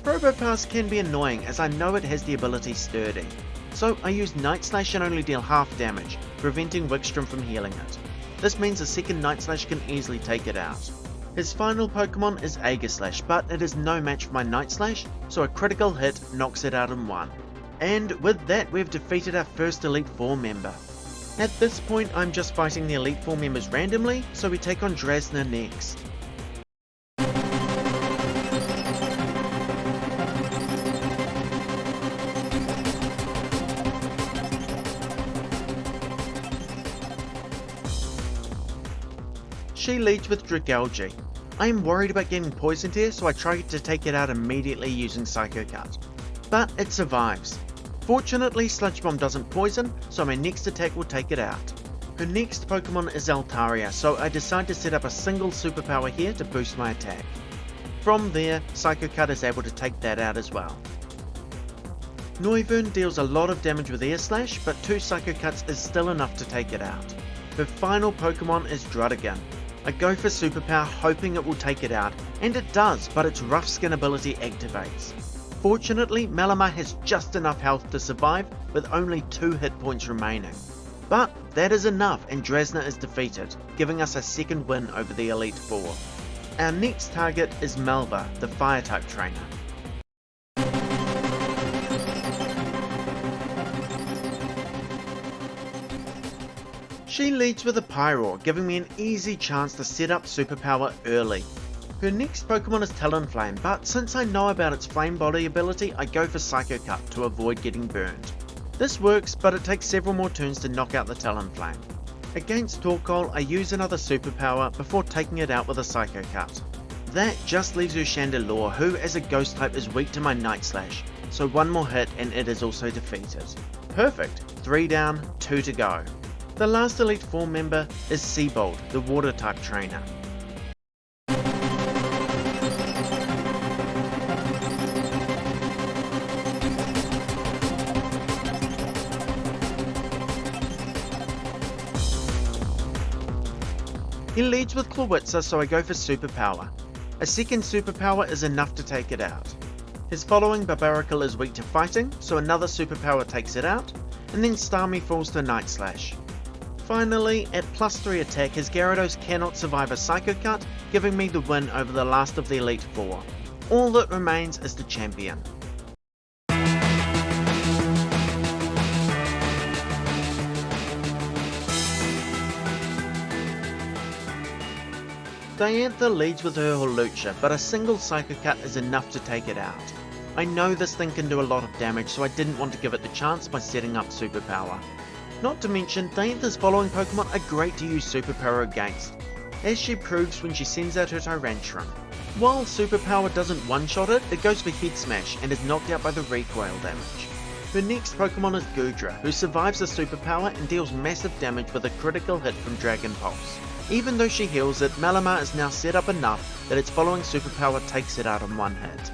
Probopass can be annoying as I know it has the ability Sturdy, so I use Night Slash and only deal half damage, preventing Wickstrom from healing it. This means a second Night Slash can easily take it out. His final Pokemon is Aegislash, but it is no match for my Night Slash, so a critical hit knocks it out in one. And with that, we've defeated our first Elite Four member. At this point, I'm just fighting the Elite Four members randomly, so we take on Drasna next. She leads with Dragalge. I am worried about getting poisoned here, so I try to take it out immediately using Psycho Cut. But it survives. Fortunately, Sludge Bomb doesn't poison, so my next attack will take it out. Her next Pokemon is Altaria, so I decide to set up a single superpower here to boost my attack. From there, Psycho Cut is able to take that out as well. Noivern deals a lot of damage with Air Slash, but 2 Psycho Cuts is still enough to take it out. Her final Pokemon is Druddigon. I go for Superpower hoping it will take it out, and it does, but its Rough Skin ability activates. Fortunately, Malamar has just enough health to survive with only 2 hit points remaining. But that is enough and Drasna is defeated, giving us a second win over the Elite Four. Our next target is Malva, the Fire-type trainer. She leads with a Pyroar, giving me an easy chance to set up Superpower early. Her next Pokemon is Talonflame, but since I know about its Flame Body ability, I go for Psycho Cut to avoid getting burned. This works, but it takes several more turns to knock out the Talonflame. Against Torkoal, I use another Superpower before taking it out with a Psycho Cut. That just leaves her Chandelure, who as a Ghost type is weak to my Night Slash, so one more hit and it is also defeated. Perfect, 3 down, 2 to go. The last Elite Four member is Seabold, the Water-type trainer. He leads with Clawitzer, so I go for Superpower. A second Superpower is enough to take it out. His following Barbaracle is weak to fighting, so another Superpower takes it out, and then Starmie falls to Night Slash. Finally, at +3 attack, his Gyarados cannot survive a Psycho Cut, giving me the win over the last of the Elite Four. All that remains is the champion. Diantha leads with her Hawlucha, but a single Psycho Cut is enough to take it out. I know this thing can do a lot of damage, so I didn't want to give it the chance by setting up Superpower. Not to mention, Diantha's following Pokemon are great to use Superpower against, as she proves when she sends out her Tyrantrum. While Superpower doesn't one-shot it, it goes for Head Smash and is knocked out by the recoil damage. Her next Pokemon is Goodra, who survives the Superpower and deals massive damage with a critical hit from Dragon Pulse. Even though she heals it, Malamar is now set up enough that its following Superpower takes it out on one hit.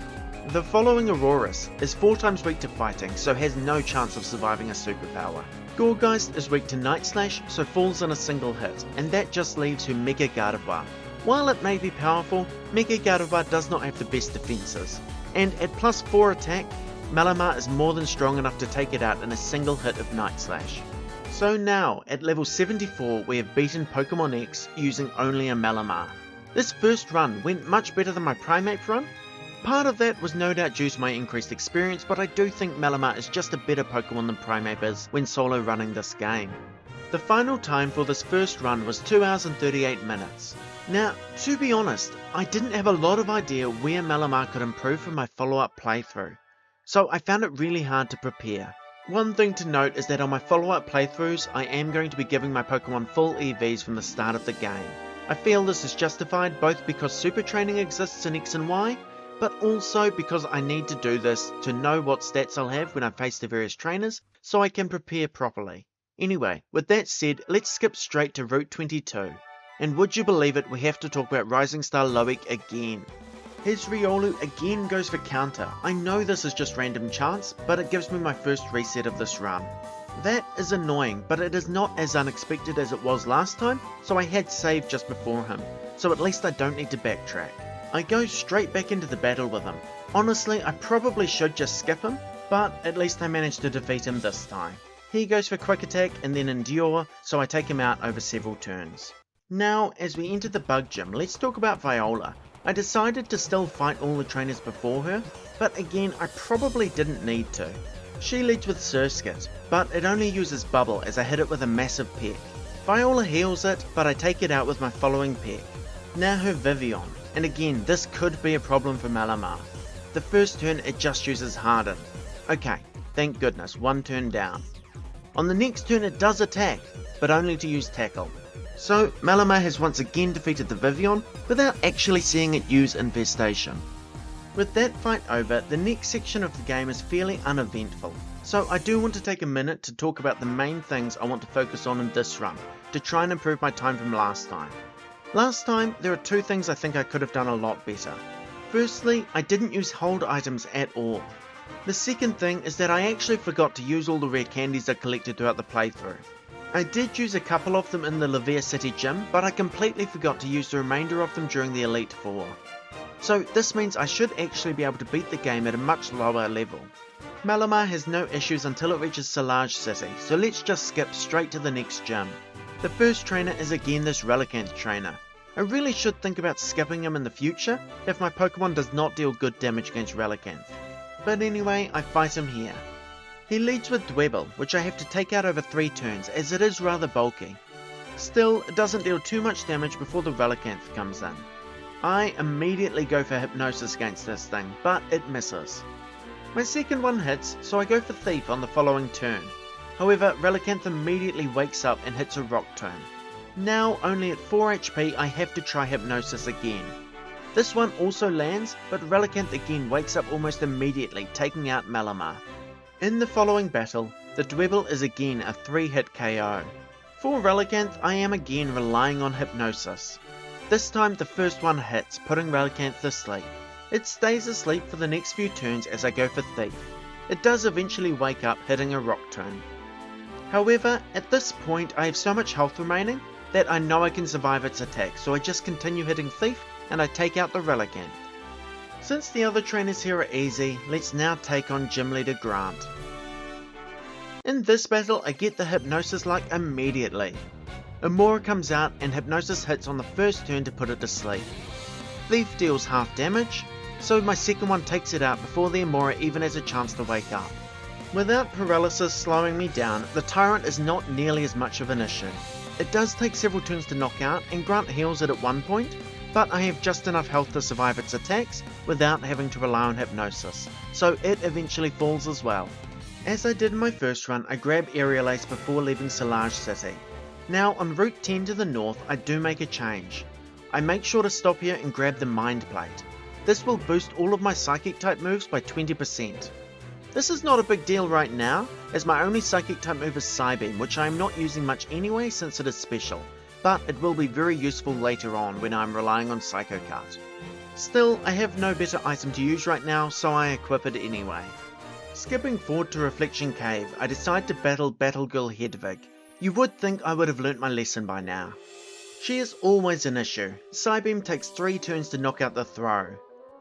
The following Aurorus is 4 times weak to fighting, so has no chance of surviving a Superpower. Gourgeist is weak to Night Slash, so falls in a single hit, and that just leaves her Mega Gardevoir. While it may be powerful, Mega Gardevoir does not have the best defenses, and at +4 attack, Malamar is more than strong enough to take it out in a single hit of Night Slash. So now, at level 74, we have beaten Pokémon X using only a Malamar. This first run went much better than my Primeape run. Part of that was no doubt due to my increased experience, but I do think Malamar is just a better Pokemon than Primeape is when solo running this game. The final time for this first run was 2 hours and 38 minutes. Now, to be honest, I didn't have a lot of idea where Malamar could improve from my follow-up playthrough, so I found it really hard to prepare. One thing to note is that on my follow-up playthroughs, I am going to be giving my Pokemon full EVs from the start of the game. I feel this is justified both because Super Training exists in X and Y, but also because I need to do this to know what stats I'll have when I face the various trainers, so I can prepare properly. Anyway, with that said, let's skip straight to Route 22. And would you believe it, we have to talk about Rising Star Loic again. His Riolu again goes for counter. I know this is just random chance, but it gives me my first reset of this run. That is annoying, but it is not as unexpected as it was last time, so I had saved just before him, so at least I don't need to backtrack. I go straight back into the battle with him. Honestly, I probably should just skip him, but at least I managed to defeat him this time. He goes for Quick Attack and then Endure, so I take him out over several turns. Now, as we enter the Bug Gym, let's talk about Viola. I decided to still fight all the trainers before her, but again, I probably didn't need to. She leads with Surskit, but it only uses Bubble as I hit it with a massive peck. Viola heals it, but I take it out with my following peck. Now her Vivian, and again this could be a problem for Malamar. The first turn it just uses Harden. Okay, thank goodness, one turn down. On the next turn it does attack, but only to use Tackle. So Malamar has once again defeated the Vivian without actually seeing it use Infestation. With that fight over, the next section of the game is fairly uneventful, so I do want to take a minute to talk about the main things I want to focus on in this run, to try and improve my time from last time. Last time, there are two things I think I could have done a lot better. Firstly, I didn't use hold items at all. The second thing is that I actually forgot to use all the rare candies I collected throughout the playthrough. I did use a couple of them in the Lavere City gym, but I completely forgot to use the remainder of them during the Elite Four. So this means I should actually be able to beat the game at a much lower level. Malamar has no issues until it reaches Solage City, so let's just skip straight to the next gym. The first trainer is again this Relicanth trainer. I really should think about skipping him in the future if my Pokemon does not deal good damage against Relicanth. But anyway, I fight him here. He leads with Dwebble, which I have to take out over 3 turns as it is rather bulky. Still, it doesn't deal too much damage before the Relicanth comes in. I immediately go for Hypnosis against this thing, but it misses. My second one hits, so I go for Thief on the following turn. However, Relicanth immediately wakes up and hits a Rock Tomb. Now, only at 4 HP, I have to try Hypnosis again. This one also lands, but Relicanth again wakes up almost immediately, taking out Malamar. In the following battle, the Dwebble is again a 3-hit KO. For Relicanth, I am again relying on Hypnosis. This time the first one hits, putting Relicanth to sleep. It stays asleep for the next few turns as I go for Thief. It does eventually wake up, hitting a Rock Tomb. However, at this point I have so much health remaining that I know I can survive its attack, so I just continue hitting Thief and I take out the Relicanth. Since the other trainers here are easy, let's now take on Gym Leader Grant. In this battle I get the Hypnosis like immediately. Amora comes out and Hypnosis hits on the first turn to put it to sleep. Thief deals half damage, so my second one takes it out before the Amora even has a chance to wake up. Without Paralysis slowing me down, the Tyrant is not nearly as much of an issue. It does take several turns to knock out and Grant heals it at one point, but I have just enough health to survive its attacks without having to rely on Hypnosis, so it eventually falls as well. As I did in my first run, I grab Aerial Ace before leaving Solage City. Now on Route 10 to the north, I do make a change. I make sure to stop here and grab the Mind Plate. This will boost all of my Psychic type moves by 20%. This is not a big deal right now, as my only Psychic type move is Psybeam, which I am not using much anyway since it is special, but it will be very useful later on when I am relying on Psycho Cut. Still, I have no better item to use right now, so I equip it anyway. Skipping forward to Reflection Cave, I decide to battle Battlegirl Hedwig. You would think I would have learnt my lesson by now. She is always an issue. Psybeam takes 3 turns to knock out the throw.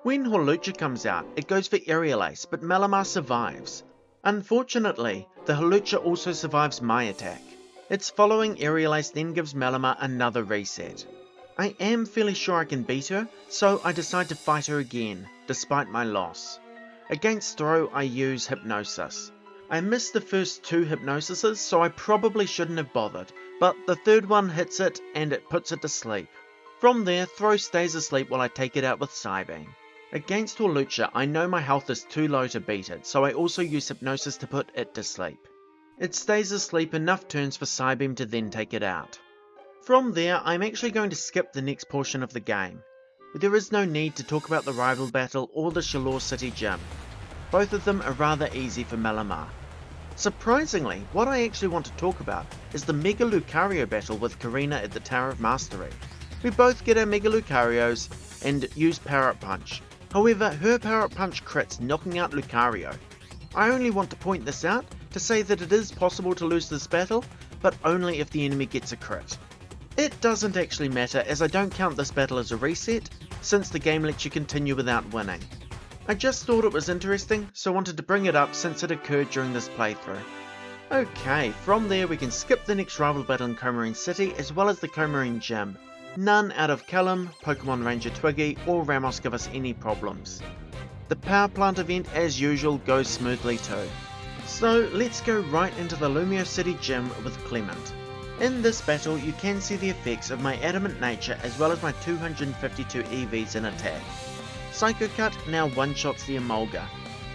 When Hawlucha comes out, it goes for Aerial Ace, but Malamar survives. Unfortunately, the Hawlucha also survives my attack. Its following Aerial Ace then gives Malamar another reset. I am fairly sure I can beat her, so I decide to fight her again, despite my loss. Against throw, I use Hypnosis. I missed the first 2 Hypnosises, so I probably shouldn't have bothered, but the third one hits it and it puts it to sleep. From there, Throw stays asleep while I take it out with Psybeam. Against Hawlucha, I know my health is too low to beat it, so I also use Hypnosis to put it to sleep. It stays asleep enough turns for Psybeam to then take it out. From there, I'm actually going to skip the next portion of the game. There is no need to talk about the rival battle or the Shalor City gym. Both of them are rather easy for Malamar. Surprisingly, what I actually want to talk about is the Mega-Lucario battle with Korrina at the Tower of Mastery. We both get our Mega-Lucarios and use Power Up Punch. However, her Power Up Punch crits, knocking out Lucario. I only want to point this out to say that it is possible to lose this battle, but only if the enemy gets a crit. It doesn't actually matter, as I don't count this battle as a reset, since the game lets you continue without winning. I just thought it was interesting, so wanted to bring it up since it occurred during this playthrough. Okay, from there we can skip the next rival battle in Komarine City as well as the Komarine Gym. None out of Callum, Pokemon Ranger Twiggy or Ramos give us any problems. The Power Plant event as usual goes smoothly too. So let's go right into the Lumio City Gym with Clement. In this battle you can see the effects of my adamant nature as well as my 252 EVs in attack. Psycho Cut now one-shots the Emolga.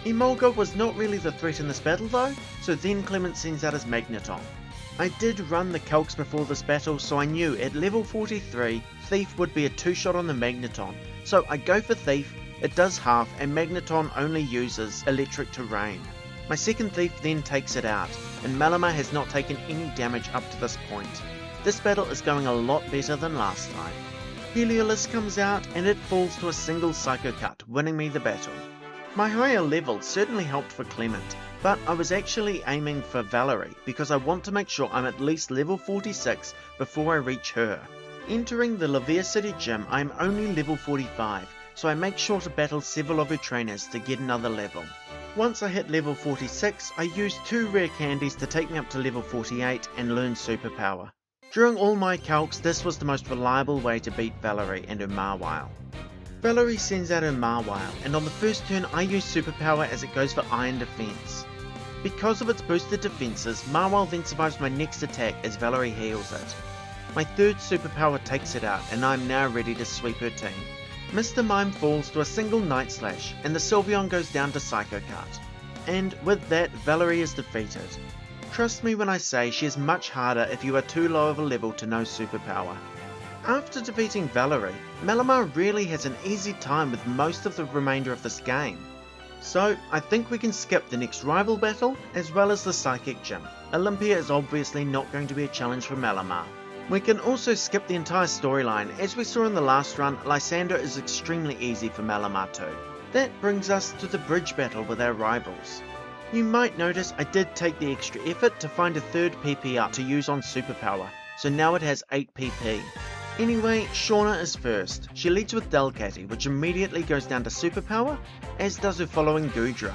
Emolga was not really the threat in this battle though, so then Clement sends out his Magneton. I did run the calcs before this battle, so I knew at level 43 Thief would be a 2-shot on the Magneton, so I go for Thief, it does half and Magneton only uses Electric Terrain. My second Thief then takes it out, and Malamar has not taken any damage up to this point. This battle is going a lot better than last time. Heliolisk comes out and it falls to a single Psycho Cut, winning me the battle. My higher level certainly helped for Clement, but I was actually aiming for Valerie because I want to make sure I'm at least level 46 before I reach her. Entering the Lavia City Gym I am only level 45, so I make sure to battle several of her trainers to get another level. Once I hit level 46, I used 2 rare candies to take me up to level 48 and learn Superpower. During all my calcs, this was the most reliable way to beat Valerie and her Mawile. Valerie sends out her Mawile, and on the first turn I use Superpower as it goes for Iron Defense. Because of its boosted defenses, Mawile then survives my next attack as Valerie heals it. My third Superpower takes it out, and I am now ready to sweep her team. Mr. Mime falls to a single Night Slash, and the Sylveon goes down to Psycho Cut. And with that, Valerie is defeated. Trust me when I say she is much harder if you are too low of a level to know Superpower. After defeating Valerie, Malamar really has an easy time with most of the remainder of this game. So I think we can skip the next rival battle, as well as the Psychic Gym. Olympia is obviously not going to be a challenge for Malamar. We can also skip the entire storyline. As we saw in the last run, Lysandre is extremely easy for Malamar too. That brings us to the bridge battle with our rivals. You might notice I did take the extra effort to find a third PP up to use on Superpower, so now it has 8 PP. Anyway, Shauna is first. She leads with Delcatty, which immediately goes down to Superpower, as does her following Goodra.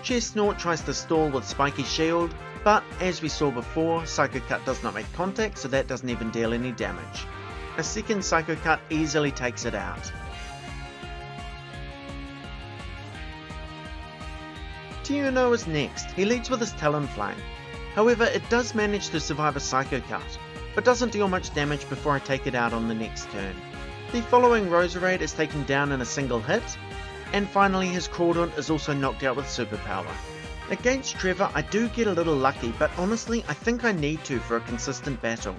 Chestnut tries to stall with Spiky Shield, but as we saw before, Psycho Cut does not make contact, so that doesn't even deal any damage. A second Psycho Cut easily takes it out. Tiuno is next. He leads with his Talonflame. However, it does manage to survive a Psycho Cut, but doesn't deal much damage before I take it out on the next turn. The following Roserade is taken down in a single hit, and finally his Crawdaunt is also knocked out with Superpower. Against Trevor I do get a little lucky, but honestly I think I need to for a consistent battle.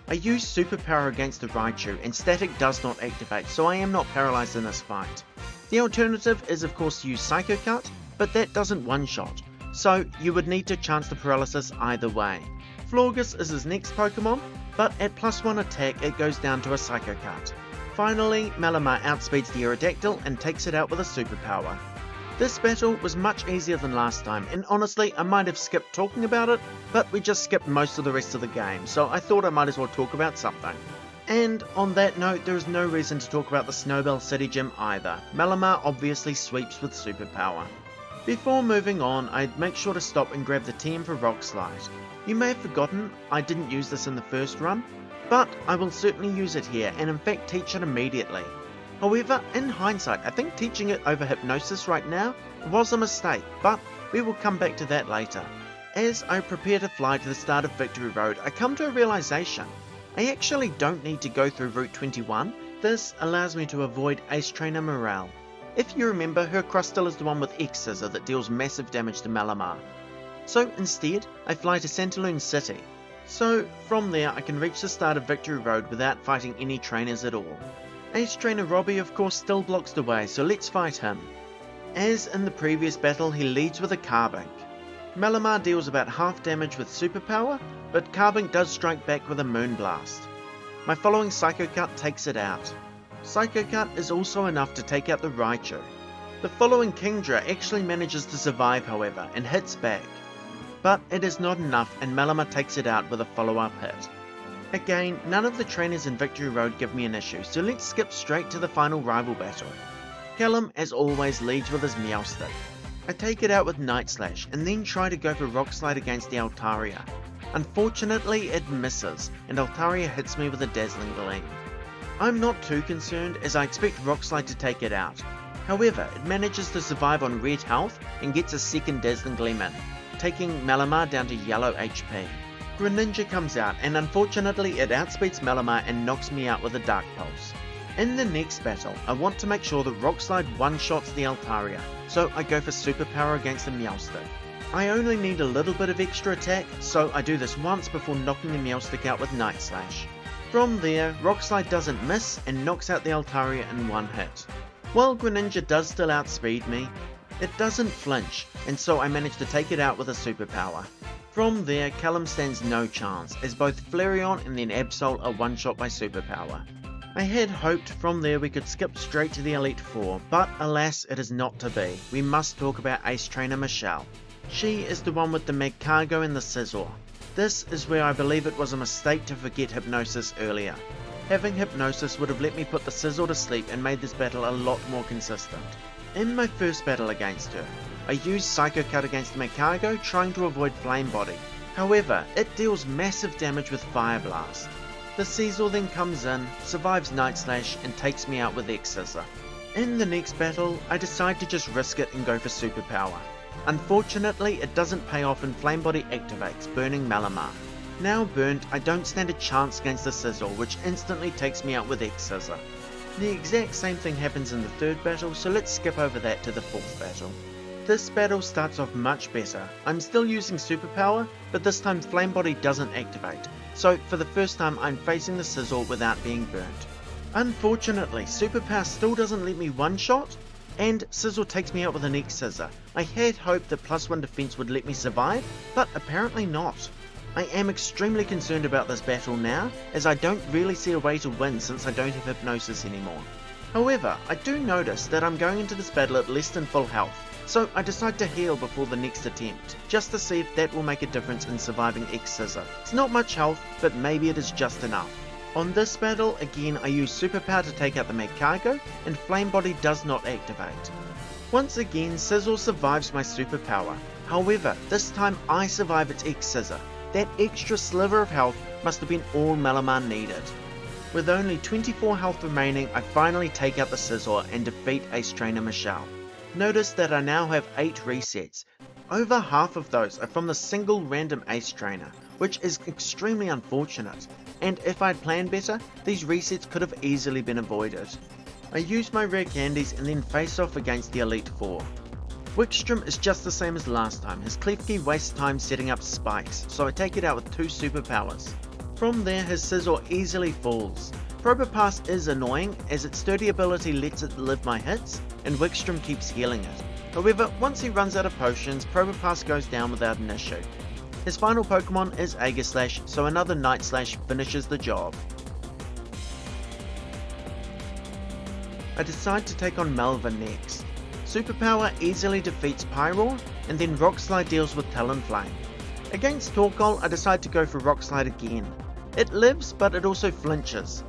I use Superpower against the Raichu and Static does not activate, so I am not paralysed in this fight. The alternative is of course to use Psycho Cut, but that doesn't one-shot, so you would need to chance the paralysis either way. Florges is his next Pokemon, but at +1 attack it goes down to a Psycho Cut. Finally, Malamar outspeeds the Aerodactyl and takes it out with a Superpower. This battle was much easier than last time, and honestly I might have skipped talking about it, but we just skipped most of the rest of the game, so I thought I might as well talk about something. And on that note, there is no reason to talk about the Snowbell City Gym either. Malamar obviously sweeps with Superpower. Before moving on, I'd make sure to stop and grab the TM for Rock Slide. You may have forgotten I didn't use this in the first run, but I will certainly use it here and in fact teach it immediately. However, in hindsight, I think teaching it over Hypnosis right now was a mistake, but we will come back to that later. As I prepare to fly to the start of Victory Road, I come to a realization. I actually don't need to go through Route 21. This allows me to avoid Ace Trainer Morale. If you remember, her Crustle is the one with X-Scissor that deals massive damage to Malamar. So instead, I fly to Santaloon City. So from there I can reach the start of Victory Road without fighting any trainers at all. Ace Trainer Robbie of course still blocks the way, so let's fight him. As in the previous battle, he leads with a Carbink. Malamar deals about half damage with Superpower, but Carbink does strike back with a Moonblast. My following Psycho Cut takes it out. Psycho Cut is also enough to take out the Raichu. The following Kingdra actually manages to survive however, and hits back. But it is not enough and Malamar takes it out with a follow-up hit. Again, none of the trainers in Victory Road give me an issue, so let's skip straight to the final rival battle. Callum, as always, leads with his Meowstic. I take it out with Night Slash, and then try to go for Rock Slide against the Altaria. Unfortunately, it misses, and Altaria hits me with a Dazzling Gleam. I'm not too concerned, as I expect Rock Slide to take it out. However, it manages to survive on red health, and gets a second Dazzling Gleam in. taking Malamar down to yellow HP. Greninja comes out, and unfortunately it outspeeds Malamar and knocks me out with a Dark Pulse. In the next battle, I want to make sure that Rock Slide one-shots the Altaria, so I go for Superpower against the Meowstic. I only need a little bit of extra attack, so I do this once before knocking the Meowstic out with Night Slash. From there, Rock Slide doesn't miss and knocks out the Altaria in one hit. While Greninja does still outspeed me, it doesn't flinch, and so I manage to take it out with a Superpower. From there, Callum stands no chance, as both Flareon and then Absol are one-shot by Superpower. I had hoped from there we could skip straight to the Elite Four, but alas it is not to be. We must talk about Ace Trainer Michelle. She is the one with the Magcargo and the Scizor. This is where I believe it was a mistake to forget Hypnosis earlier. Having Hypnosis would have let me put the Scizor to sleep and made this battle a lot more consistent. In my first battle against her, I used Psycho Cut against the Magcargo, trying to avoid Flame Body. However, it deals massive damage with Fire Blast. The Scizor then comes in, survives Night Slash and takes me out with X-Scissor. In the next battle, I decide to just risk it and go for Superpower. Unfortunately, it doesn't pay off and Flame Body activates, burning Malamar. Now burnt, I don't stand a chance against the Scizor, which instantly takes me out with X-Scissor. The exact same thing happens in the third battle, so let's skip over that to the fourth battle. This battle starts off much better. I'm still using Superpower, but this time Flame Body doesn't activate, so for the first time I'm facing the Scizor without being burnt. Unfortunately, Superpower still doesn't let me one-shot, and Scizor takes me out with an X-Scissor. I had hoped that +1 defense would let me survive, but apparently not. I am extremely concerned about this battle now, as I don't really see a way to win since I don't have Hypnosis anymore. However, I do notice that I'm going into this battle at less than full health, so I decide to heal before the next attempt, just to see if that will make a difference in surviving X-Scissor. It's not much health, but maybe it is just enough. On this battle, again I use Superpower to take out the Magcargo, and Flame Body does not activate. Once again, Scizor survives my Superpower. However, this time I survive its X-Scissor. That extra sliver of health must have been all Malamar needed. With only 24 health remaining, I finally take out the Scizor and defeat Ace Trainer Michelle. Notice that I now have 8 resets. Over half of those are from the single random Ace Trainer, which is extremely unfortunate, and if I'd planned better, these resets could have easily been avoided. I use my rare candies and then face off against the Elite Four. Wickstrom is just the same as last time. His Klefki wastes time setting up spikes, so I take it out with 2 superpowers. From there, his Scizor easily falls. Probopass is annoying, as its sturdy ability lets it live my hits, and Wickstrom keeps healing it. However, once he runs out of potions, Probopass goes down without an issue. His final Pokemon is Aegislash, so another Night Slash finishes the job. I decide to take on Melvin next. Superpower easily defeats Pyroar, and then Rock Slide deals with Talonflame. Against Torkoal, I decide to go for Rock Slide again. It lives, but it also flinches.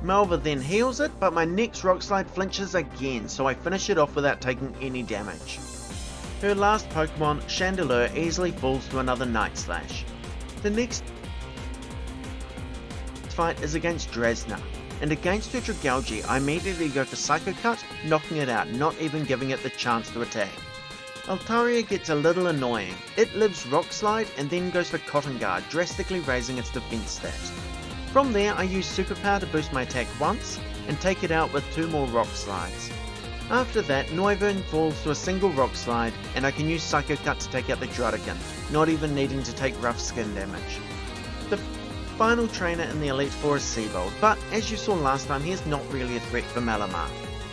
Melva then heals it, but my next Rock Slide flinches again, so I finish it off without taking any damage. Her last Pokemon, Chandelure, easily falls to another Night Slash. The next fight is against Drazna, and against her Dragalge, I immediately go for Psycho Cut, knocking it out, not even giving it the chance to attack. Altaria gets a little annoying. It lives Rock Slide and then goes for Cotton Guard, drastically raising its defense stat. From there, I use Superpower to boost my attack once, and take it out with 2 more Rock Slides. After that, Noivern falls to a single Rock Slide, and I can use Psycho Cut to take out the Druddigon, not even needing to take rough skin damage. The final trainer in the Elite Four is Seabold, but as you saw last time, he is not really a threat for Malamar.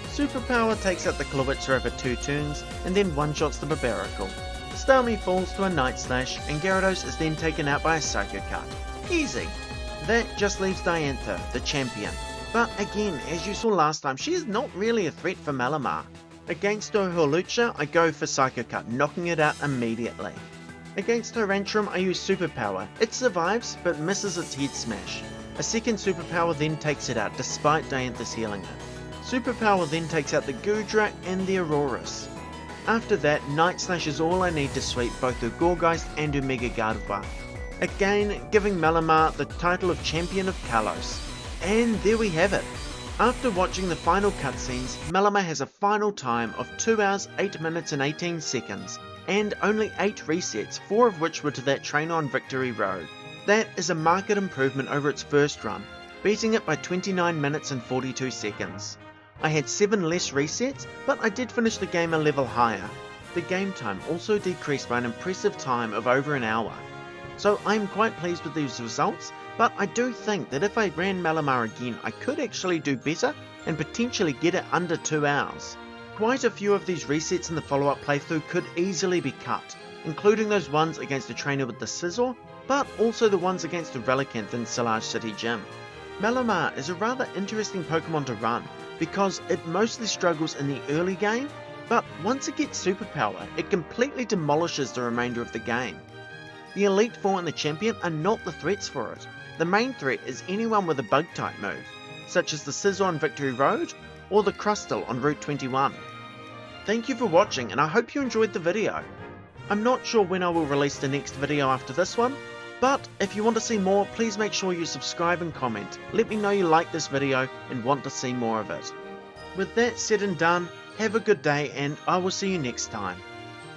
Superpower takes out the Clawitzer over 2 turns, and then one-shots the Barbaracle. Starmie falls to a Night Slash, and Gyarados is then taken out by a Psycho Cut. Easy! That just leaves Diantha, the champion. But again, as you saw last time, she is not really a threat for Malamar. Against her Hawlucha, I go for Psycho Cut, knocking it out immediately. Against Tyrantrum, I use Superpower. It survives, but misses its Head Smash. A second Superpower then takes it out, despite Diantha's healing it. Superpower then takes out the Goodra and the Aurorus. After that, Night Slash is all I need to sweep both her Gourgeist and her Mega Gardevoir. Again, giving Malamar the title of Champion of Kalos. And there we have it. After watching the final cutscenes, Malamar has a final time of 2 hours, 8 minutes and 18 seconds, and only 8 resets, 4 of which were to that trainer on Victory Road. That is a marked improvement over its first run, beating it by 29 minutes and 42 seconds. I had 7 less resets, but I did finish the game a level higher. The game time also decreased by an impressive time of over an hour. So I am quite pleased with these results, but I do think that if I ran Malamar again I could actually do better and potentially get it under 2 hours. Quite a few of these resets in the follow-up playthrough could easily be cut, including those ones against the trainer with the scissor, but also the ones against the Relicanth in Silage City Gym. Malamar is a rather interesting Pokemon to run, because it mostly struggles in the early game, but once it gets superpower, it completely demolishes the remainder of the game. The Elite Four and the Champion are not the threats for it. The main threat is anyone with a Bug-type move, such as the Scizor on Victory Road, or the Crustle on Route 21. Thank you for watching, and I hope you enjoyed the video. I'm not sure when I will release the next video after this one, but if you want to see more, please make sure you subscribe and comment. Let me know you like this video and want to see more of it. With that said and done, have a good day and I will see you next time.